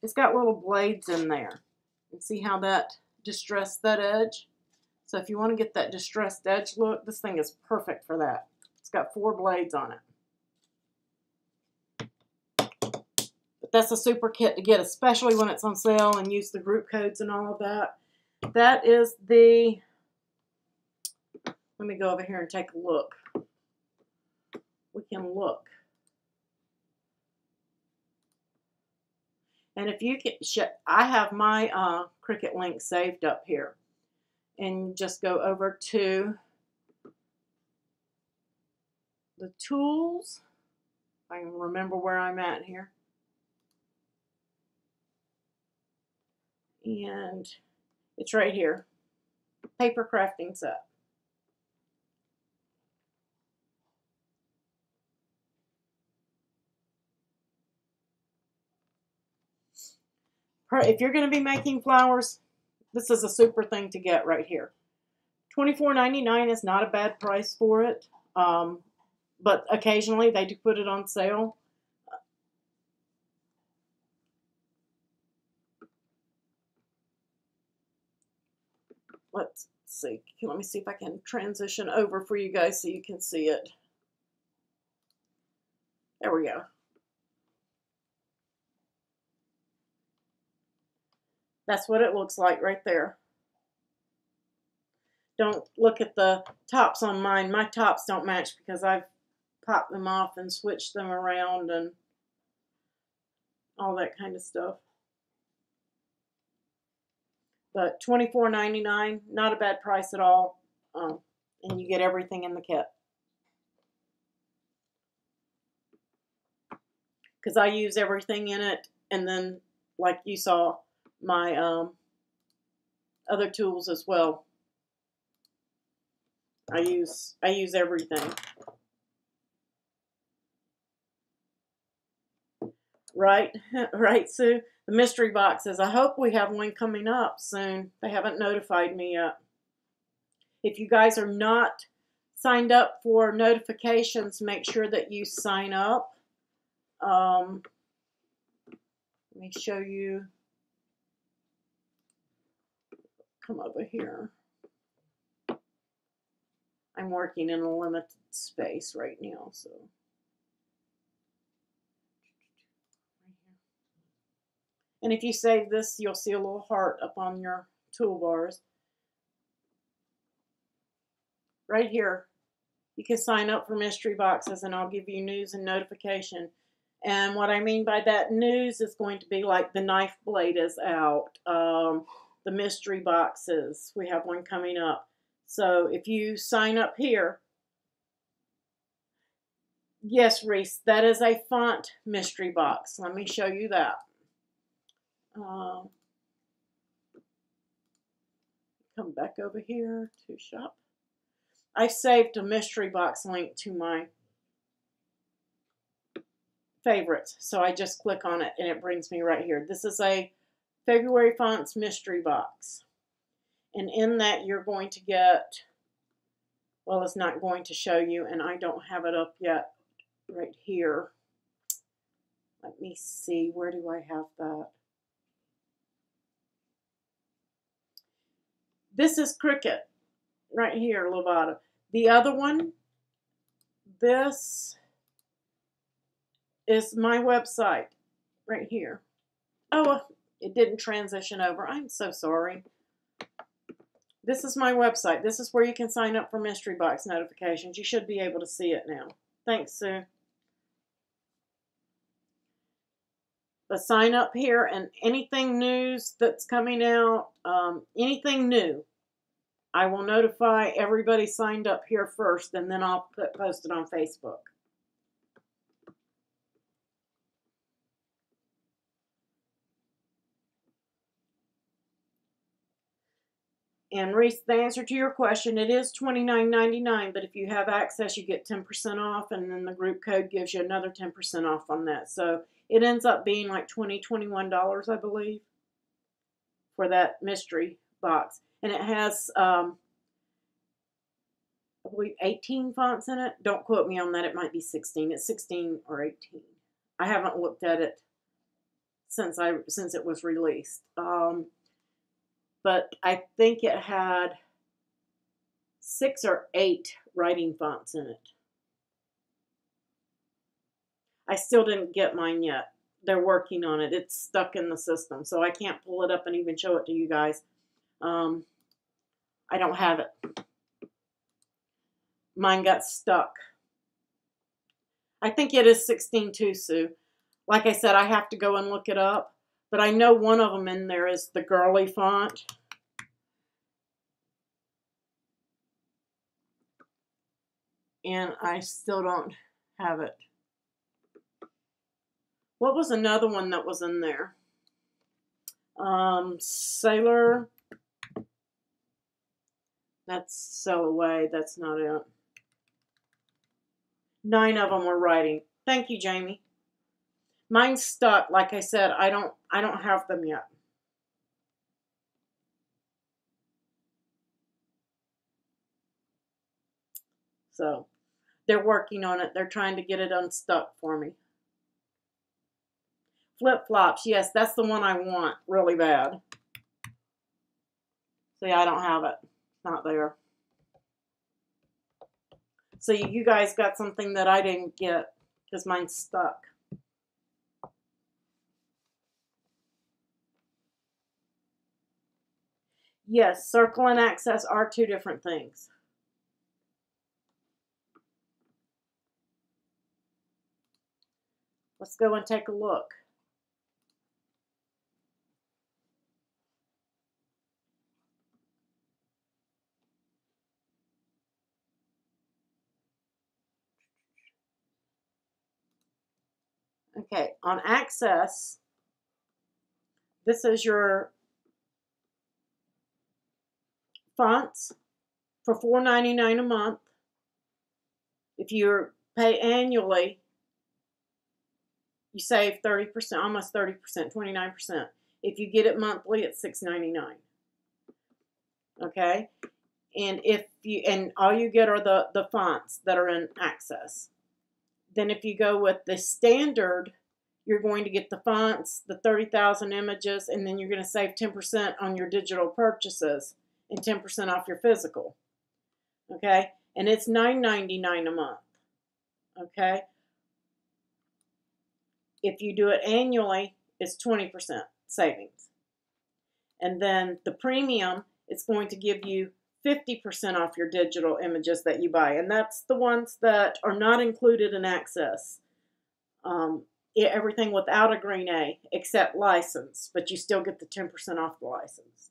it's got little blades in there. And see how that distressed that edge? So if you want to get that distressed edge look, this thing is perfect for that. It's got 4 blades on it. But that's a super kit to get, especially when it's on sale, and use the group codes and all of that. That is the, let me go over here and take a look. We can look. And if you can, I have my Cricut link saved up here. And just go over to the tools. I can remember where I'm at here. And it's right here. Paper crafting set. If you're going to be making flowers, this is a super thing to get right here. $24.99 is not a bad price for it, but occasionally they do put it on sale. Let's see. Let me see if I can transition over for you guys so you can see it. There we go. That's what it looks like right there. Don't look at the tops on mine. My tops don't match because I've popped them off and switched them around and all that kind of stuff. But $24.99, not a bad price at all. and you get everything in the kit. Because I use everything in it, and then, like you saw, my other tools as well. I use everything. Right, right, Sue. The mystery boxes. I hope we have one coming up soon. They haven't notified me yet. If you guys are not signed up for notifications, make sure that you sign up. Let me show you. Come over here. I'm working in a limited space right now, so. And if you save this, you'll see a little heart up on your toolbars. Right here, you can sign up for mystery boxes, and I'll give you news and notification. And what I mean by that news is going to be like the knife blade is out, the mystery boxes. We have one coming up. So if you sign up here, yes, Reese, that is a font mystery box. Let me show you that. Come back over here to shop. I saved a mystery box link to my favorites, so I just click on it and it brings me right here. This is a February Fonts mystery box, and in that you're going to get, well, it's not going to show you, and I don't have it up yet right here. Let me see, where do I have that? This is Cricut right here, Lovato. The other one, this is my website right here. Oh, it didn't transition over. I'm so sorry. This is my website. This is where you can sign up for mystery box notifications. You should be able to see it now. Thanks, Sue. But sign up here, and anything news that's coming out, anything new, I will notify everybody signed up here first, and then I'll post it on Facebook. And Reese, the answer to your question, it is $29.99, but if you have access, you get 10% off, and then the group code gives you another 10% off on that. So it ends up being like $20, $21, I believe, for that mystery box. And it has, I believe, 18 fonts in it. Don't quote me on that. It might be 16. It's 16 or 18. I haven't looked at it since it was released. But I think it had 6 or 8 writing fonts in it. I still didn't get mine yet. They're working on it. It's stuck in the system, so I can't pull it up and even show it to you guys. I don't have it. Mine got stuck. I think it is 16 too, Sue. Like I said, I have to go and look it up. But I know one of them in there is the girly font. And I still don't have it. What was another one that was in there? Sailor. That's Sail Away. That's not it. 9 of them were writing. Thank you, Jamie. Mine's stuck. Like I said, I don't have them yet. So they're working on it. They're trying to get it unstuck for me. Flip-flops. Yes, that's the one I want really bad. See, I don't have it. It's not there. So you guys got something that I didn't get because mine's stuck. Yes, circle and access are 2 different things. Let's go and take a look. Okay, on Access, this is your fonts for $4.99 a month. If you pay annually, you save 30%, almost 30%, 29%. If you get it monthly, it's $6.99. Okay? And all you get are the fonts that are in Access. Then if you go with the standard, you're going to get the fonts, the 30,000 images, and then you're going to save 10% on your digital purchases and 10% off your physical. Okay? And it's $9.99 a month. Okay? If you do it annually, it's 20% savings. And then the premium, it's going to give you 50% off your digital images that you buy. And that's the ones that are not included in Access. Everything without a green A except license, but you still get the 10% off the license.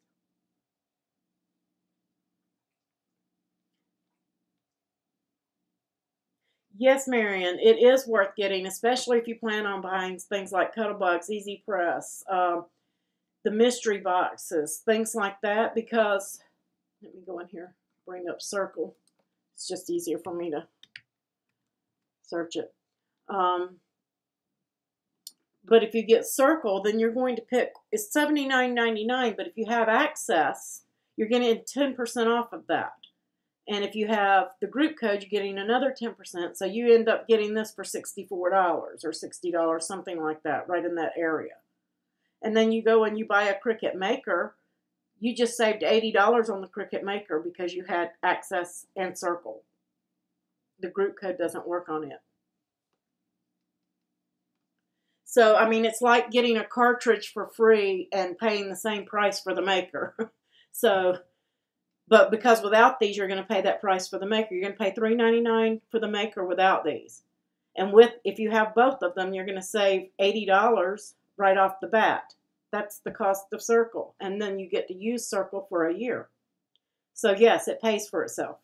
Yes, Marion, it is worth getting, especially if you plan on buying things like Cuddlebugs, Easy Press, the mystery boxes, things like that, because, let me go in here, bring up Circle. It's just easier for me to search it. But if you get Circle, then you're going to pick, it's $79.99, but if you have Access, you're getting 10% off of that. And if you have the group code, you're getting another 10%. So you end up getting this for $64 or $60, something like that, right in that area. And then you go and you buy a Cricut Maker. You just saved $80 on the Cricut Maker because you had Access and Circle. The group code doesn't work on it. So, I mean, it's like getting a cartridge for free and paying the same price for the Maker. So, but because without these, you're going to pay that price for the Maker. You're going to pay $3.99 for the Maker without these. And if you have both of them, you're going to save $80 right off the bat. That's the cost of Circle. And then you get to use Circle for a year. So yes, it pays for itself.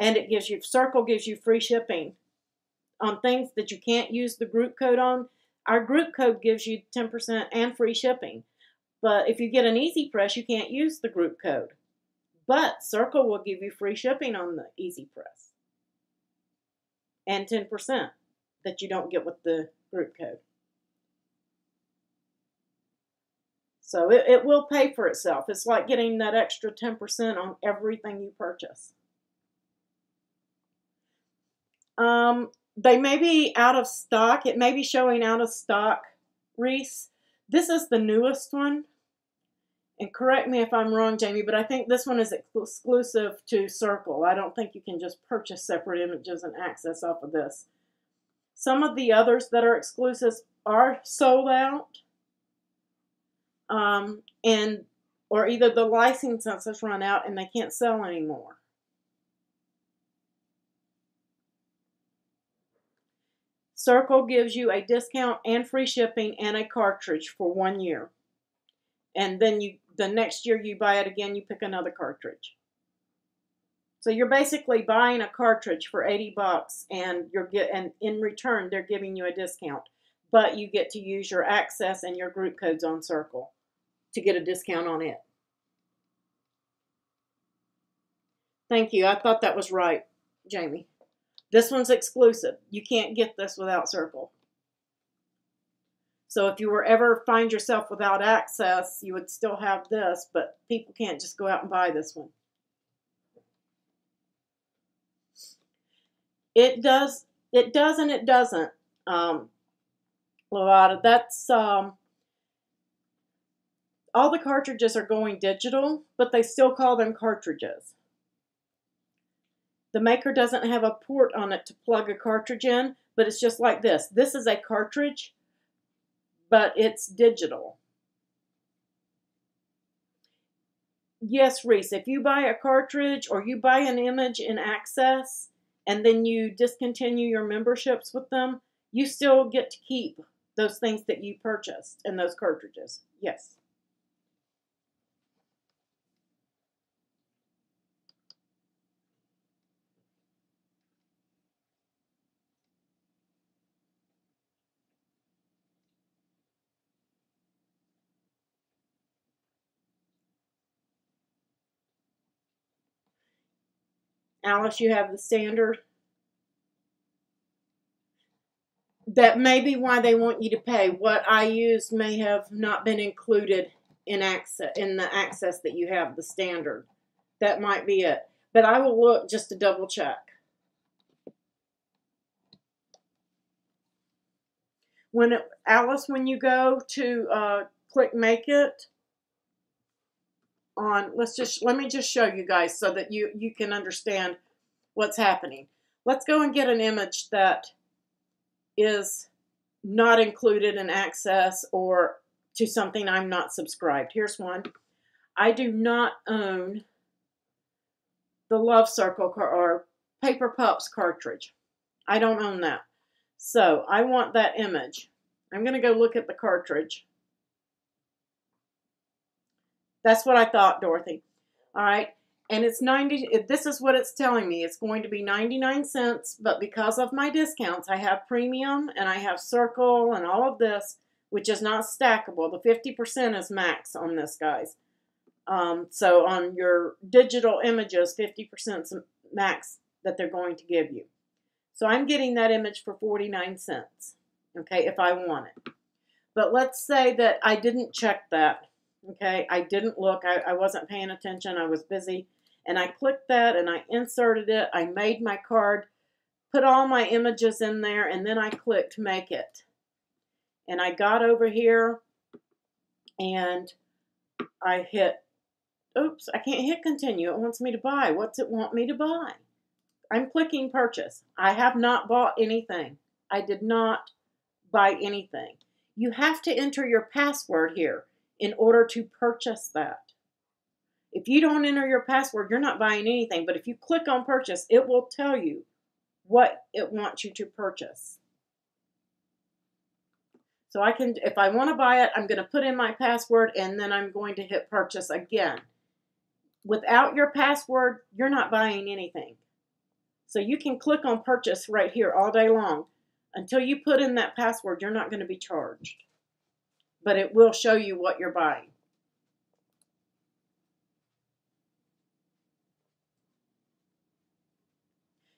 And Circle gives you free shipping on things that you can't use the group code on. Our group code gives you 10% and free shipping. But if you get an Easy Press, you can't use the group code. But Circle will give you free shipping on the Easy Press. And 10% that you don't get with the group code. So it will pay for itself. It's like getting that extra 10% on everything you purchase. They may be out of stock. It may be showing out of stock, Reese. This is the newest one. And correct me if I'm wrong, Jamie, but I think this one is exclusive to Circle. I don't think you can just purchase separate images and Access off of this. Some of the others that are exclusives are sold out. Or either the license has run out and they can't sell anymore. Circle gives you a discount and free shipping and a cartridge for 1 year. And then the next year you buy it again, you pick another cartridge. So you're basically buying a cartridge for $80 and in return they're giving you a discount. But you get to use your Access and your group codes on Circle to get a discount on it. Thank you. I thought that was right, Jamie. This one's exclusive. You can't get this without Circle. So if you were ever find yourself without Access, you would still have this, but people can't just go out and buy this one. It does and it doesn't. That's all the cartridges are going digital, but they still call them cartridges. The Maker doesn't have a port on it to plug a cartridge in, but it's just like this. This is a cartridge, but it's digital. Yes, Reese, if you buy a cartridge or you buy an image in Access and then you discontinue your memberships with them, you still get to keep those things that you purchased and those cartridges. Yes. Alice, you have the standard. That may be why they want you to pay. What I used may have not been included in the access that you have, the standard. That might be it. But I will look just to double check. Alice, when you go to click make it on, let me just show you guys so that you can understand what's happening. Let's go and get an image that is not included in access or to something I'm not subscribed. Here's one. I do not own the Love Circle or Paper Pups cartridge. I don't own that. So I want that image. I'm going to go look at the cartridge. That's what I thought, Dorothy. All right. And it's 90, this is what it's telling me. It's going to be 99 cents, but because of my discounts, I have premium and I have circle and all of this, which is not stackable. The 50% is max on this, guys. So on your digital images, 50% is max that they're going to give you. So I'm getting that image for 49 cents, okay, if I want it. But let's say that I didn't check that, okay? I didn't look. I wasn't paying attention. I was busy. And I clicked that and I inserted it. I made my card, put all my images in there, and then I clicked make it. And I got over here and I hit, oops, I can't hit continue. It wants me to buy. What's it want me to buy? I'm clicking purchase. I have not bought anything. I did not buy anything. You have to enter your password here in order to purchase that. If you don't enter your password, you're not buying anything. But if you click on purchase, it will tell you what it wants you to purchase. So I can, if I want to buy it, I'm going to put in my password and then I'm going to hit purchase again. Without your password, you're not buying anything. So you can click on purchase right here all day long. Until you put in that password, you're not going to be charged. But it will show you what you're buying.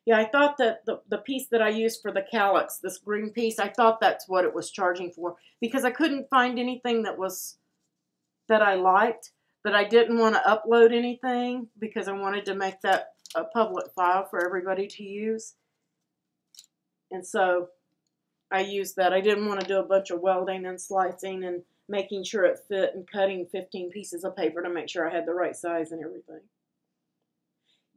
Yeah, I thought that the piece that I used for the calyx, this green piece, I thought that's what it was charging for. Because I couldn't find anything that I liked. But I didn't want to upload anything because I wanted to make that a public file for everybody to use. And so I used that. I didn't want to do a bunch of welding and slicing and making sure it fit and cutting 15 pieces of paper to make sure I had the right size and everything.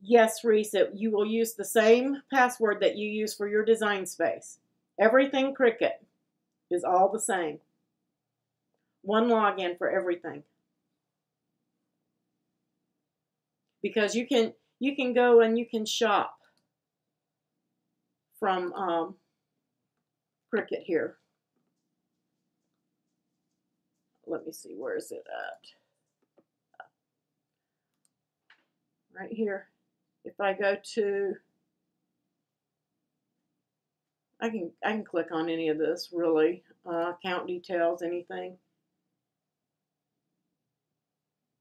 Yes, Reese, you will use the same password that you use for your design space. Everything Cricut is all the same. One login for everything. Because you can go and you can shop from Cricut here. Let me see, where is it at? Right here. If I go to, I can click on any of this really, account details, anything.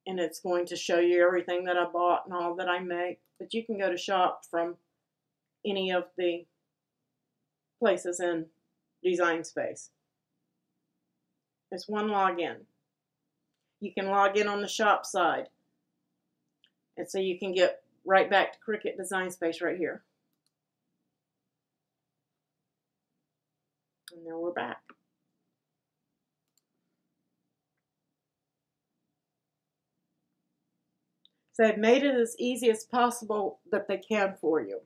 And it's going to show you everything that I bought and all that I make. But you can go to shop from any of the places in Design Space. It's one login. You can log in on the shop side. And so you can get right back to Cricut Design Space right here. And there we're back. So I've made it as easy as possible that they can for you.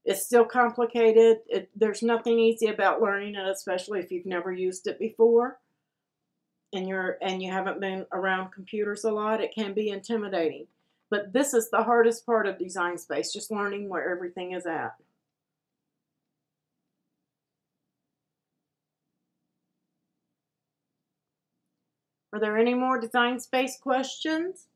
It's still complicated. There's nothing easy about learning it, especially if you've never used it before and you haven't been around computers a lot. It can be intimidating. But this is the hardest part of Design Space, just learning where everything is at. Are there any more Design Space questions?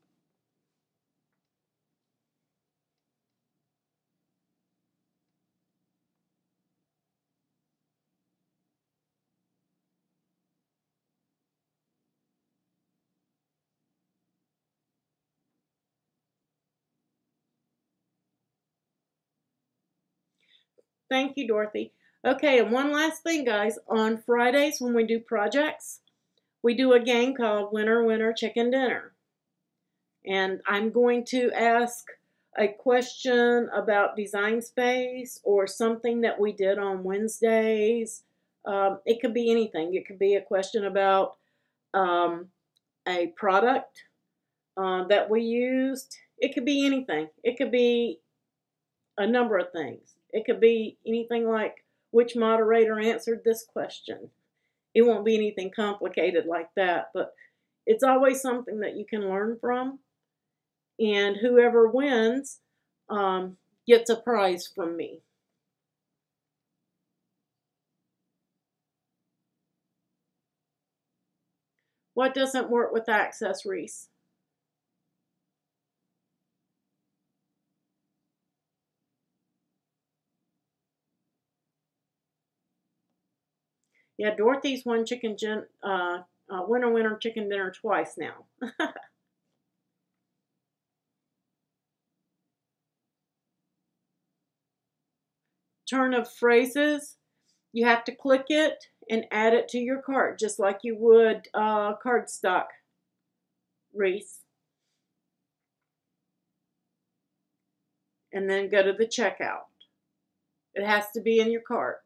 Thank you, Dorothy. Okay, and one last thing, guys. On Fridays when we do projects, we do a game called Winner, Winner, Chicken Dinner. And I'm going to ask a question about design space or something that we did on Wednesdays. It could be anything. It could be a question about a product that we used. It could be anything. It could be a number of things. It could be anything like which moderator answered this question. It won't be anything complicated like that, but it's always something that you can learn from. And whoever wins gets a prize from me. What doesn't work with Access, Reese? Yeah, Dorothy's won Winner Winner Chicken Dinner twice now. Turn of phrases. You have to click it and add it to your cart, just like you would cardstock, Reese. And then go to the checkout. It has to be in your cart.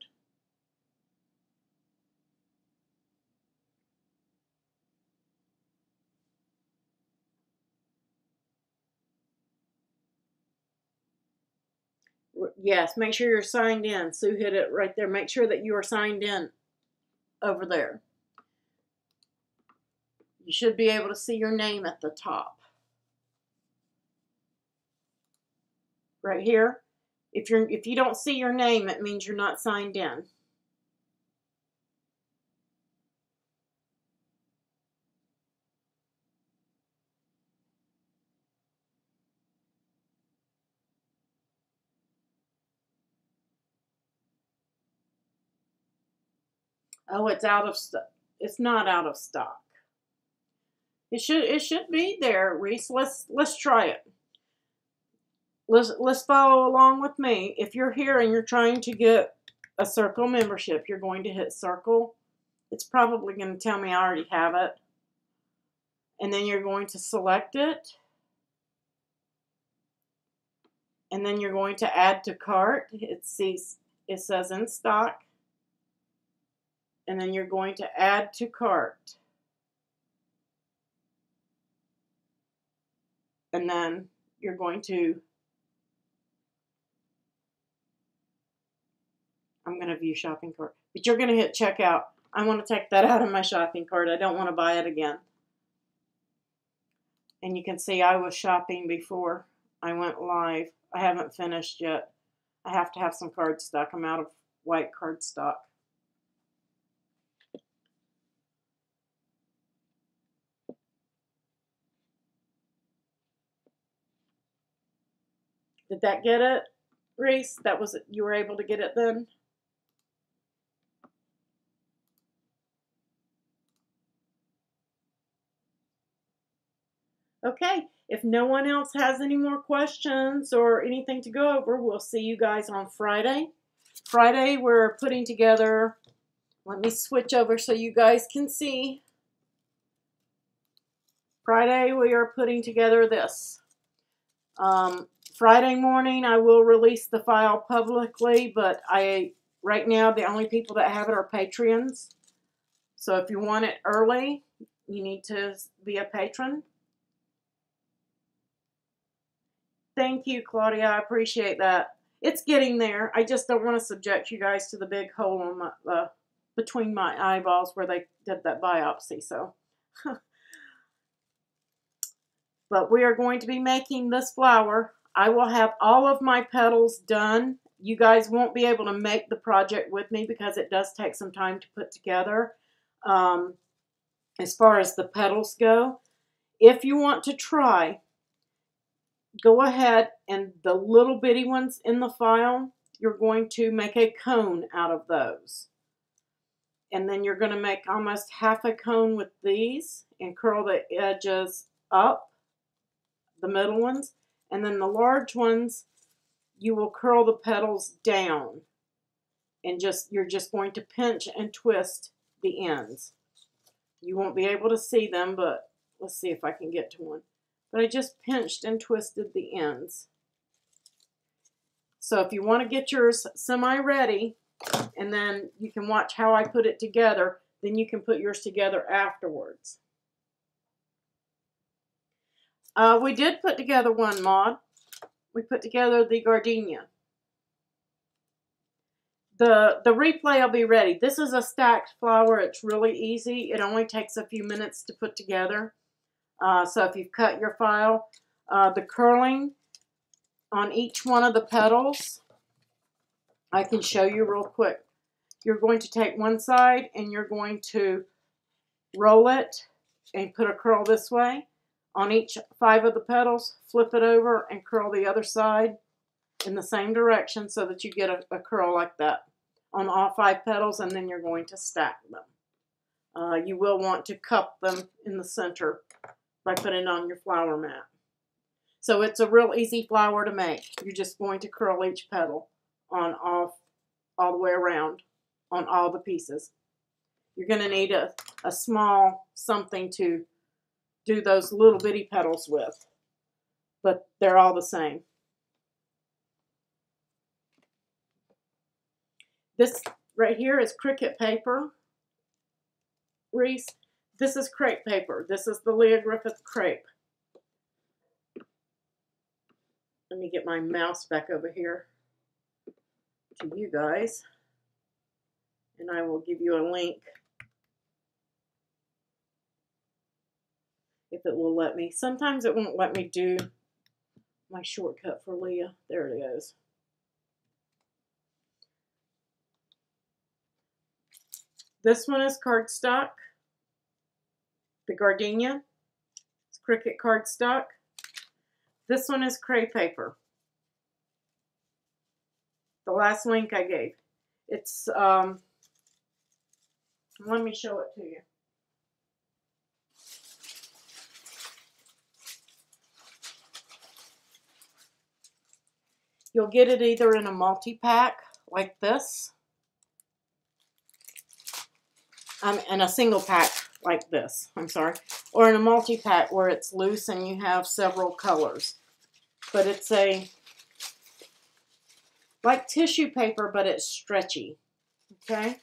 Yes, make sure you're signed in. Sue hit it right there. Make sure that you are signed in over there. You should be able to see your name at the top. Right here. If you don't see your name, it means you're not signed in. Oh, it's out of stock. It's not out of stock. It should be there, Reese. Let's try it. Let's follow along with me. If you're here and you're trying to get a circle membership, you're going to hit circle. It's probably going to tell me I already have it. And then you're going to select it. And then you're going to add to cart. It says in stock. And then you're going to add to cart. And then you're going to, I'm going to view shopping cart. But you're going to hit checkout. I want to take that out of my shopping cart. I don't want to buy it again. And you can see I was shopping before I went live. I haven't finished yet. I have to have some cardstock. I'm out of white cardstock. Did that get it, Reese? That was it. You were able to get it then? Okay, if no one else has any more questions or anything to go over, we'll see you guys on Friday. Friday, we're putting together, let me switch over so you guys can see. Friday, we are putting together this. Friday morning, I will release the file publicly, but right now, the only people that have it are patrons. So if you want it early, you need to be a patron. Thank you, Claudia. I appreciate that. It's getting there. I just don't want to subject you guys to the big hole on between my eyeballs where they did that biopsy. So, but we are going to be making this flower. I will have all of my petals done. You guys won't be able to make the project with me because it does take some time to put together. As far as the petals go, if you want to try, go ahead and the little bitty ones in the file, you're going to make a cone out of those. And then you're going to make almost half a cone with these and curl the edges up, the middle ones. And then the large ones, you will curl the petals down. and you're just going to pinch and twist the ends. You won't be able to see them, but let's see if I can get to one. But I just pinched and twisted the ends. So if you want to get yours semi-ready, and then you can watch how I put it together, then you can put yours together afterwards. We did put together one, Maud. We put together the Gardenia. The replay will be ready. This is a stacked flower. It's really easy. It only takes a few minutes to put together. So if you've cut your file, the curling on each one of the petals, I can show you real quick. You're going to take one side and you're going to roll it and put a curl this way on each 5 of the petals, flip it over and curl the other side in the same direction so that you get a curl like that on all 5 petals, and then you're going to stack them. You will want to cup them in the center by putting it on your flower mat. So it's a real easy flower to make. You're just going to curl each petal on all the way around on all the pieces. You're going to need a small something to do those little bitty petals with, but they're all the same. This right here is cricket paper, Reese. This is crepe paper. This is the Leah Griffith crepe. Let me get my mouse back over here to you guys, and I will give you a link if it will let me. Sometimes it won't let me do my shortcut for Leah. There it is. This one is cardstock. The Gardenia. It's cricket cardstock. This one is crepe paper. The last link I gave. It's, let me show it to you. You'll get it either in a multi-pack like this, and a single pack like this, or in a multi-pack where it's loose and you have several colors. But it's like tissue paper, but it's stretchy, okay?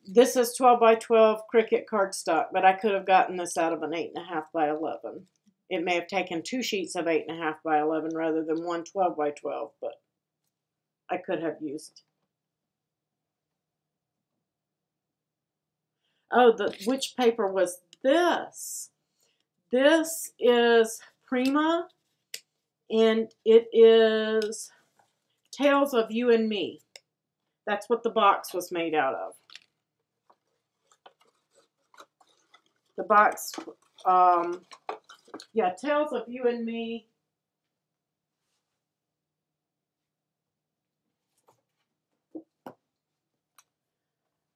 This is 12 by 12 cricket cardstock, but I could have gotten this out of an 8.5 by 11. It may have taken 2 sheets of 8.5 by 11 rather than one 12 by 12, but I could have used. Oh, which paper was this? This is Prima, and it is Tales of You and Me. That's what the box was made out of. The box, yeah, Tales of You and Me.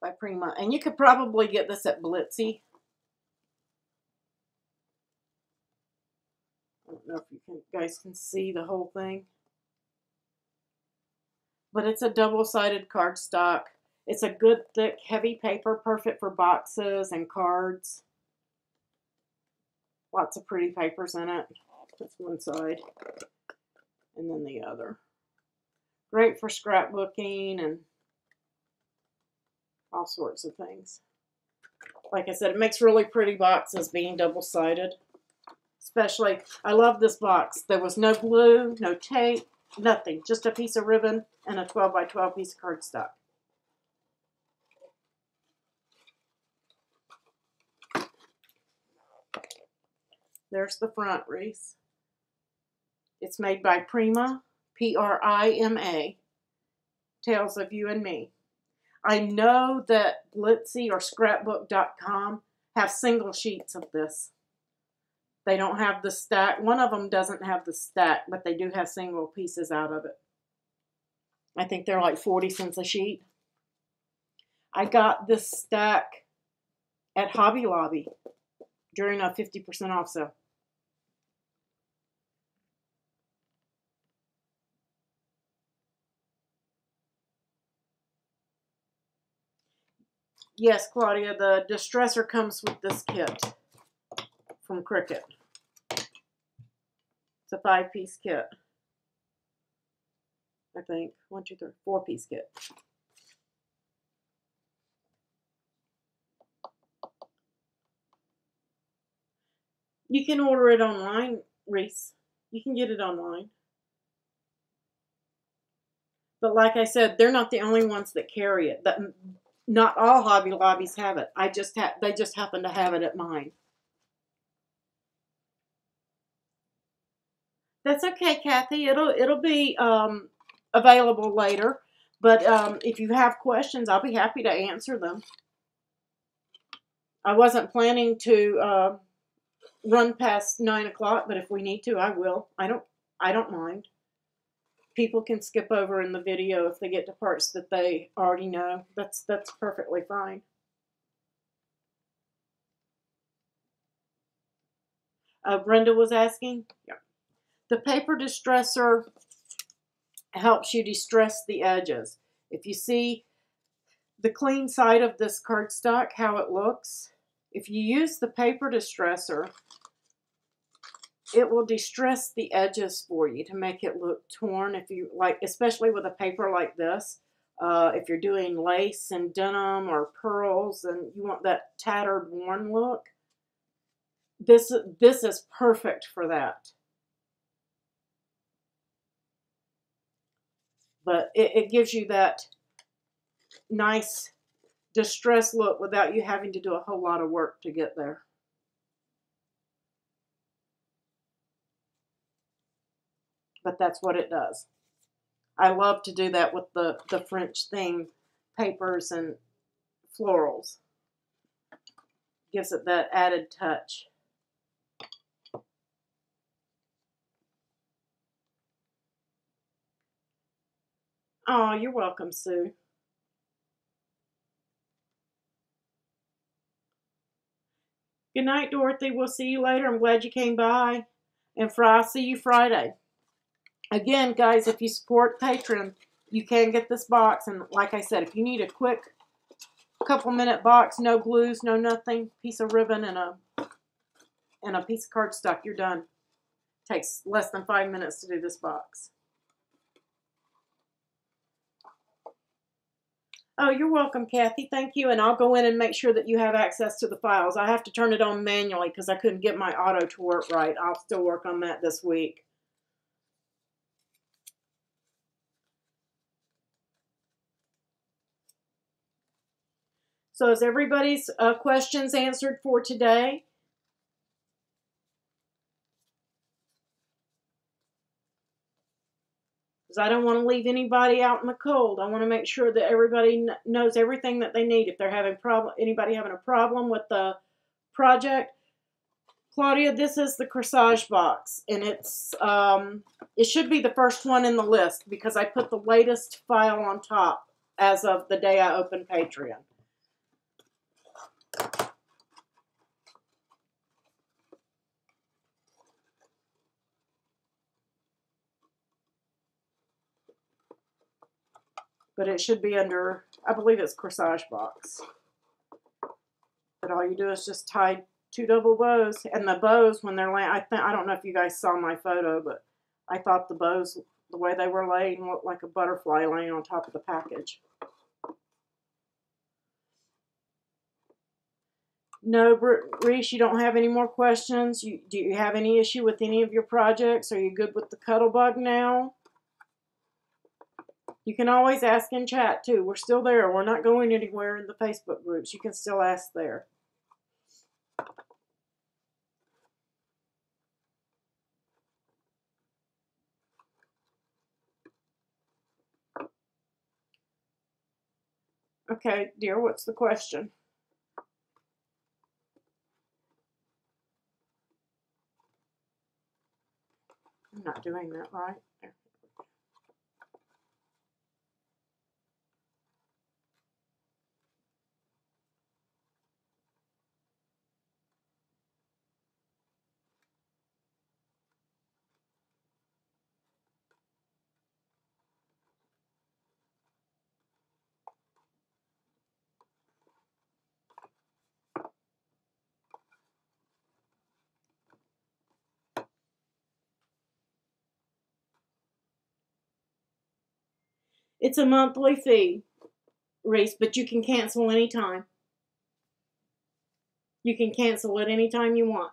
By Prima. And you could probably get this at Blitzy. I don't know if you guys can see the whole thing. But it's a double-sided cardstock. It's a good, thick, heavy paper, perfect for boxes and cards. Lots of pretty papers in it. That's one side. And then the other. Great for scrapbooking and all sorts of things. Like I said, it makes really pretty boxes being double-sided. Especially, I love this box. There was no glue, no tape, nothing. Just a piece of ribbon and a 12 by 12 piece of cardstock. There's the front, Reese. It's made by Prima, P-R-I-M-A, Tales of You and Me. I know that Blitzy or Scrapbook.com have single sheets of this. They don't have the stack. One of them doesn't have the stack, but they do have single pieces out of it. I think they're like 40 cents a sheet. I got this stack at Hobby Lobby during a 50% off sale. Yes, Claudia, the distresser comes with this kit from Cricut. It's a 5-piece kit. I think. 1, 2, 3, 4-piece kit. You can order it online, Reese. You can get it online. But like I said, they're not the only ones that carry it. Not all Hobby Lobbies have it. They just happen to have it at mine. That's okay, Kathy. It'll be available later. But if you have questions, I'll be happy to answer them. I wasn't planning to run past 9 o'clock, but if we need to, I will. I don't mind. People can skip over in the video if they get to parts that they already know. That's perfectly fine. Brenda was asking. Yeah. The paper distresser helps you distress the edges. If you see the clean side of this cardstock, how it looks, if you use the paper distresser, it will distress the edges for you to make it look torn. If you like, especially with a paper like this, if you're doing lace and denim or pearls and you want that tattered, worn look, this is perfect for that. But it gives you that nice distressed look without you having to do a whole lot of work to get there. But that's what it does. I love to do that with the French theme papers and florals. Gives it that added touch. Oh, you're welcome, Sue. Good night, Dorothy. We'll see you later. I'm glad you came by. And I'll see you Friday. Again, guys, if you support Patreon, you can get this box. And like I said, if you need a quick couple-minute box, no glues, no nothing, piece of ribbon and a piece of cardstock, you're done. Takes less than 5 minutes to do this box. Oh, you're welcome, Kathy. Thank you. And I'll go in and make sure that you have access to the files. I have to turn it on manually because I couldn't get my auto to work right. I'll still work on that this week. So is everybody's questions answered for today? Because I don't want to leave anybody out in the cold. I want to make sure that everybody knows everything that they need. If they're having anybody having a problem with the project, Claudia, this is the corsage box, and it should be the first one in the list because I put the latest file on top as of the day I opened Patreon. But it should be under, I believe it's corsage box. But all you do is just tie 2 double bows, and the bows when they're laying, I don't know if you guys saw my photo, but I thought the bows, the way they were laying, looked like a butterfly laying on top of the package. No, Reese, you don't have any more questions? Do you have any issue with any of your projects? Are you good with the Cuttlebug now? You can always ask in chat too. We're still there. We're not going anywhere in the Facebook groups. You can still ask there. Okay, dear, what's the question? I'm not doing that right. It's a monthly fee, Reese, but you can cancel anytime. You can cancel it anytime you want.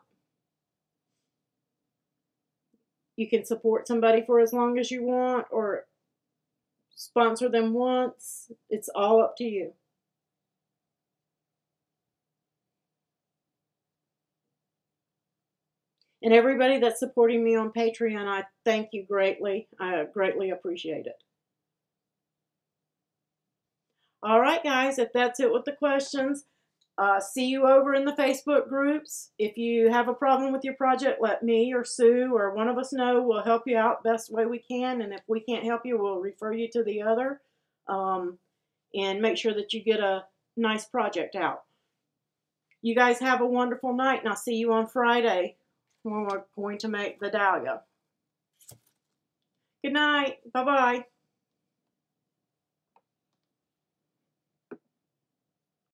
You can support somebody for as long as you want or sponsor them once. It's all up to you. And everybody that's supporting me on Patreon, I thank you greatly. I greatly appreciate it. All right, guys, if that's it with the questions, see you over in the Facebook groups. If you have a problem with your project, let me or Sue or one of us know. We'll help you out best way we can. And if we can't help you, we'll refer you to the other. And make sure that you get a nice project out. You guys have a wonderful night, and I'll see you on Friday when we're going to make the dahlia. Good night. Bye-bye.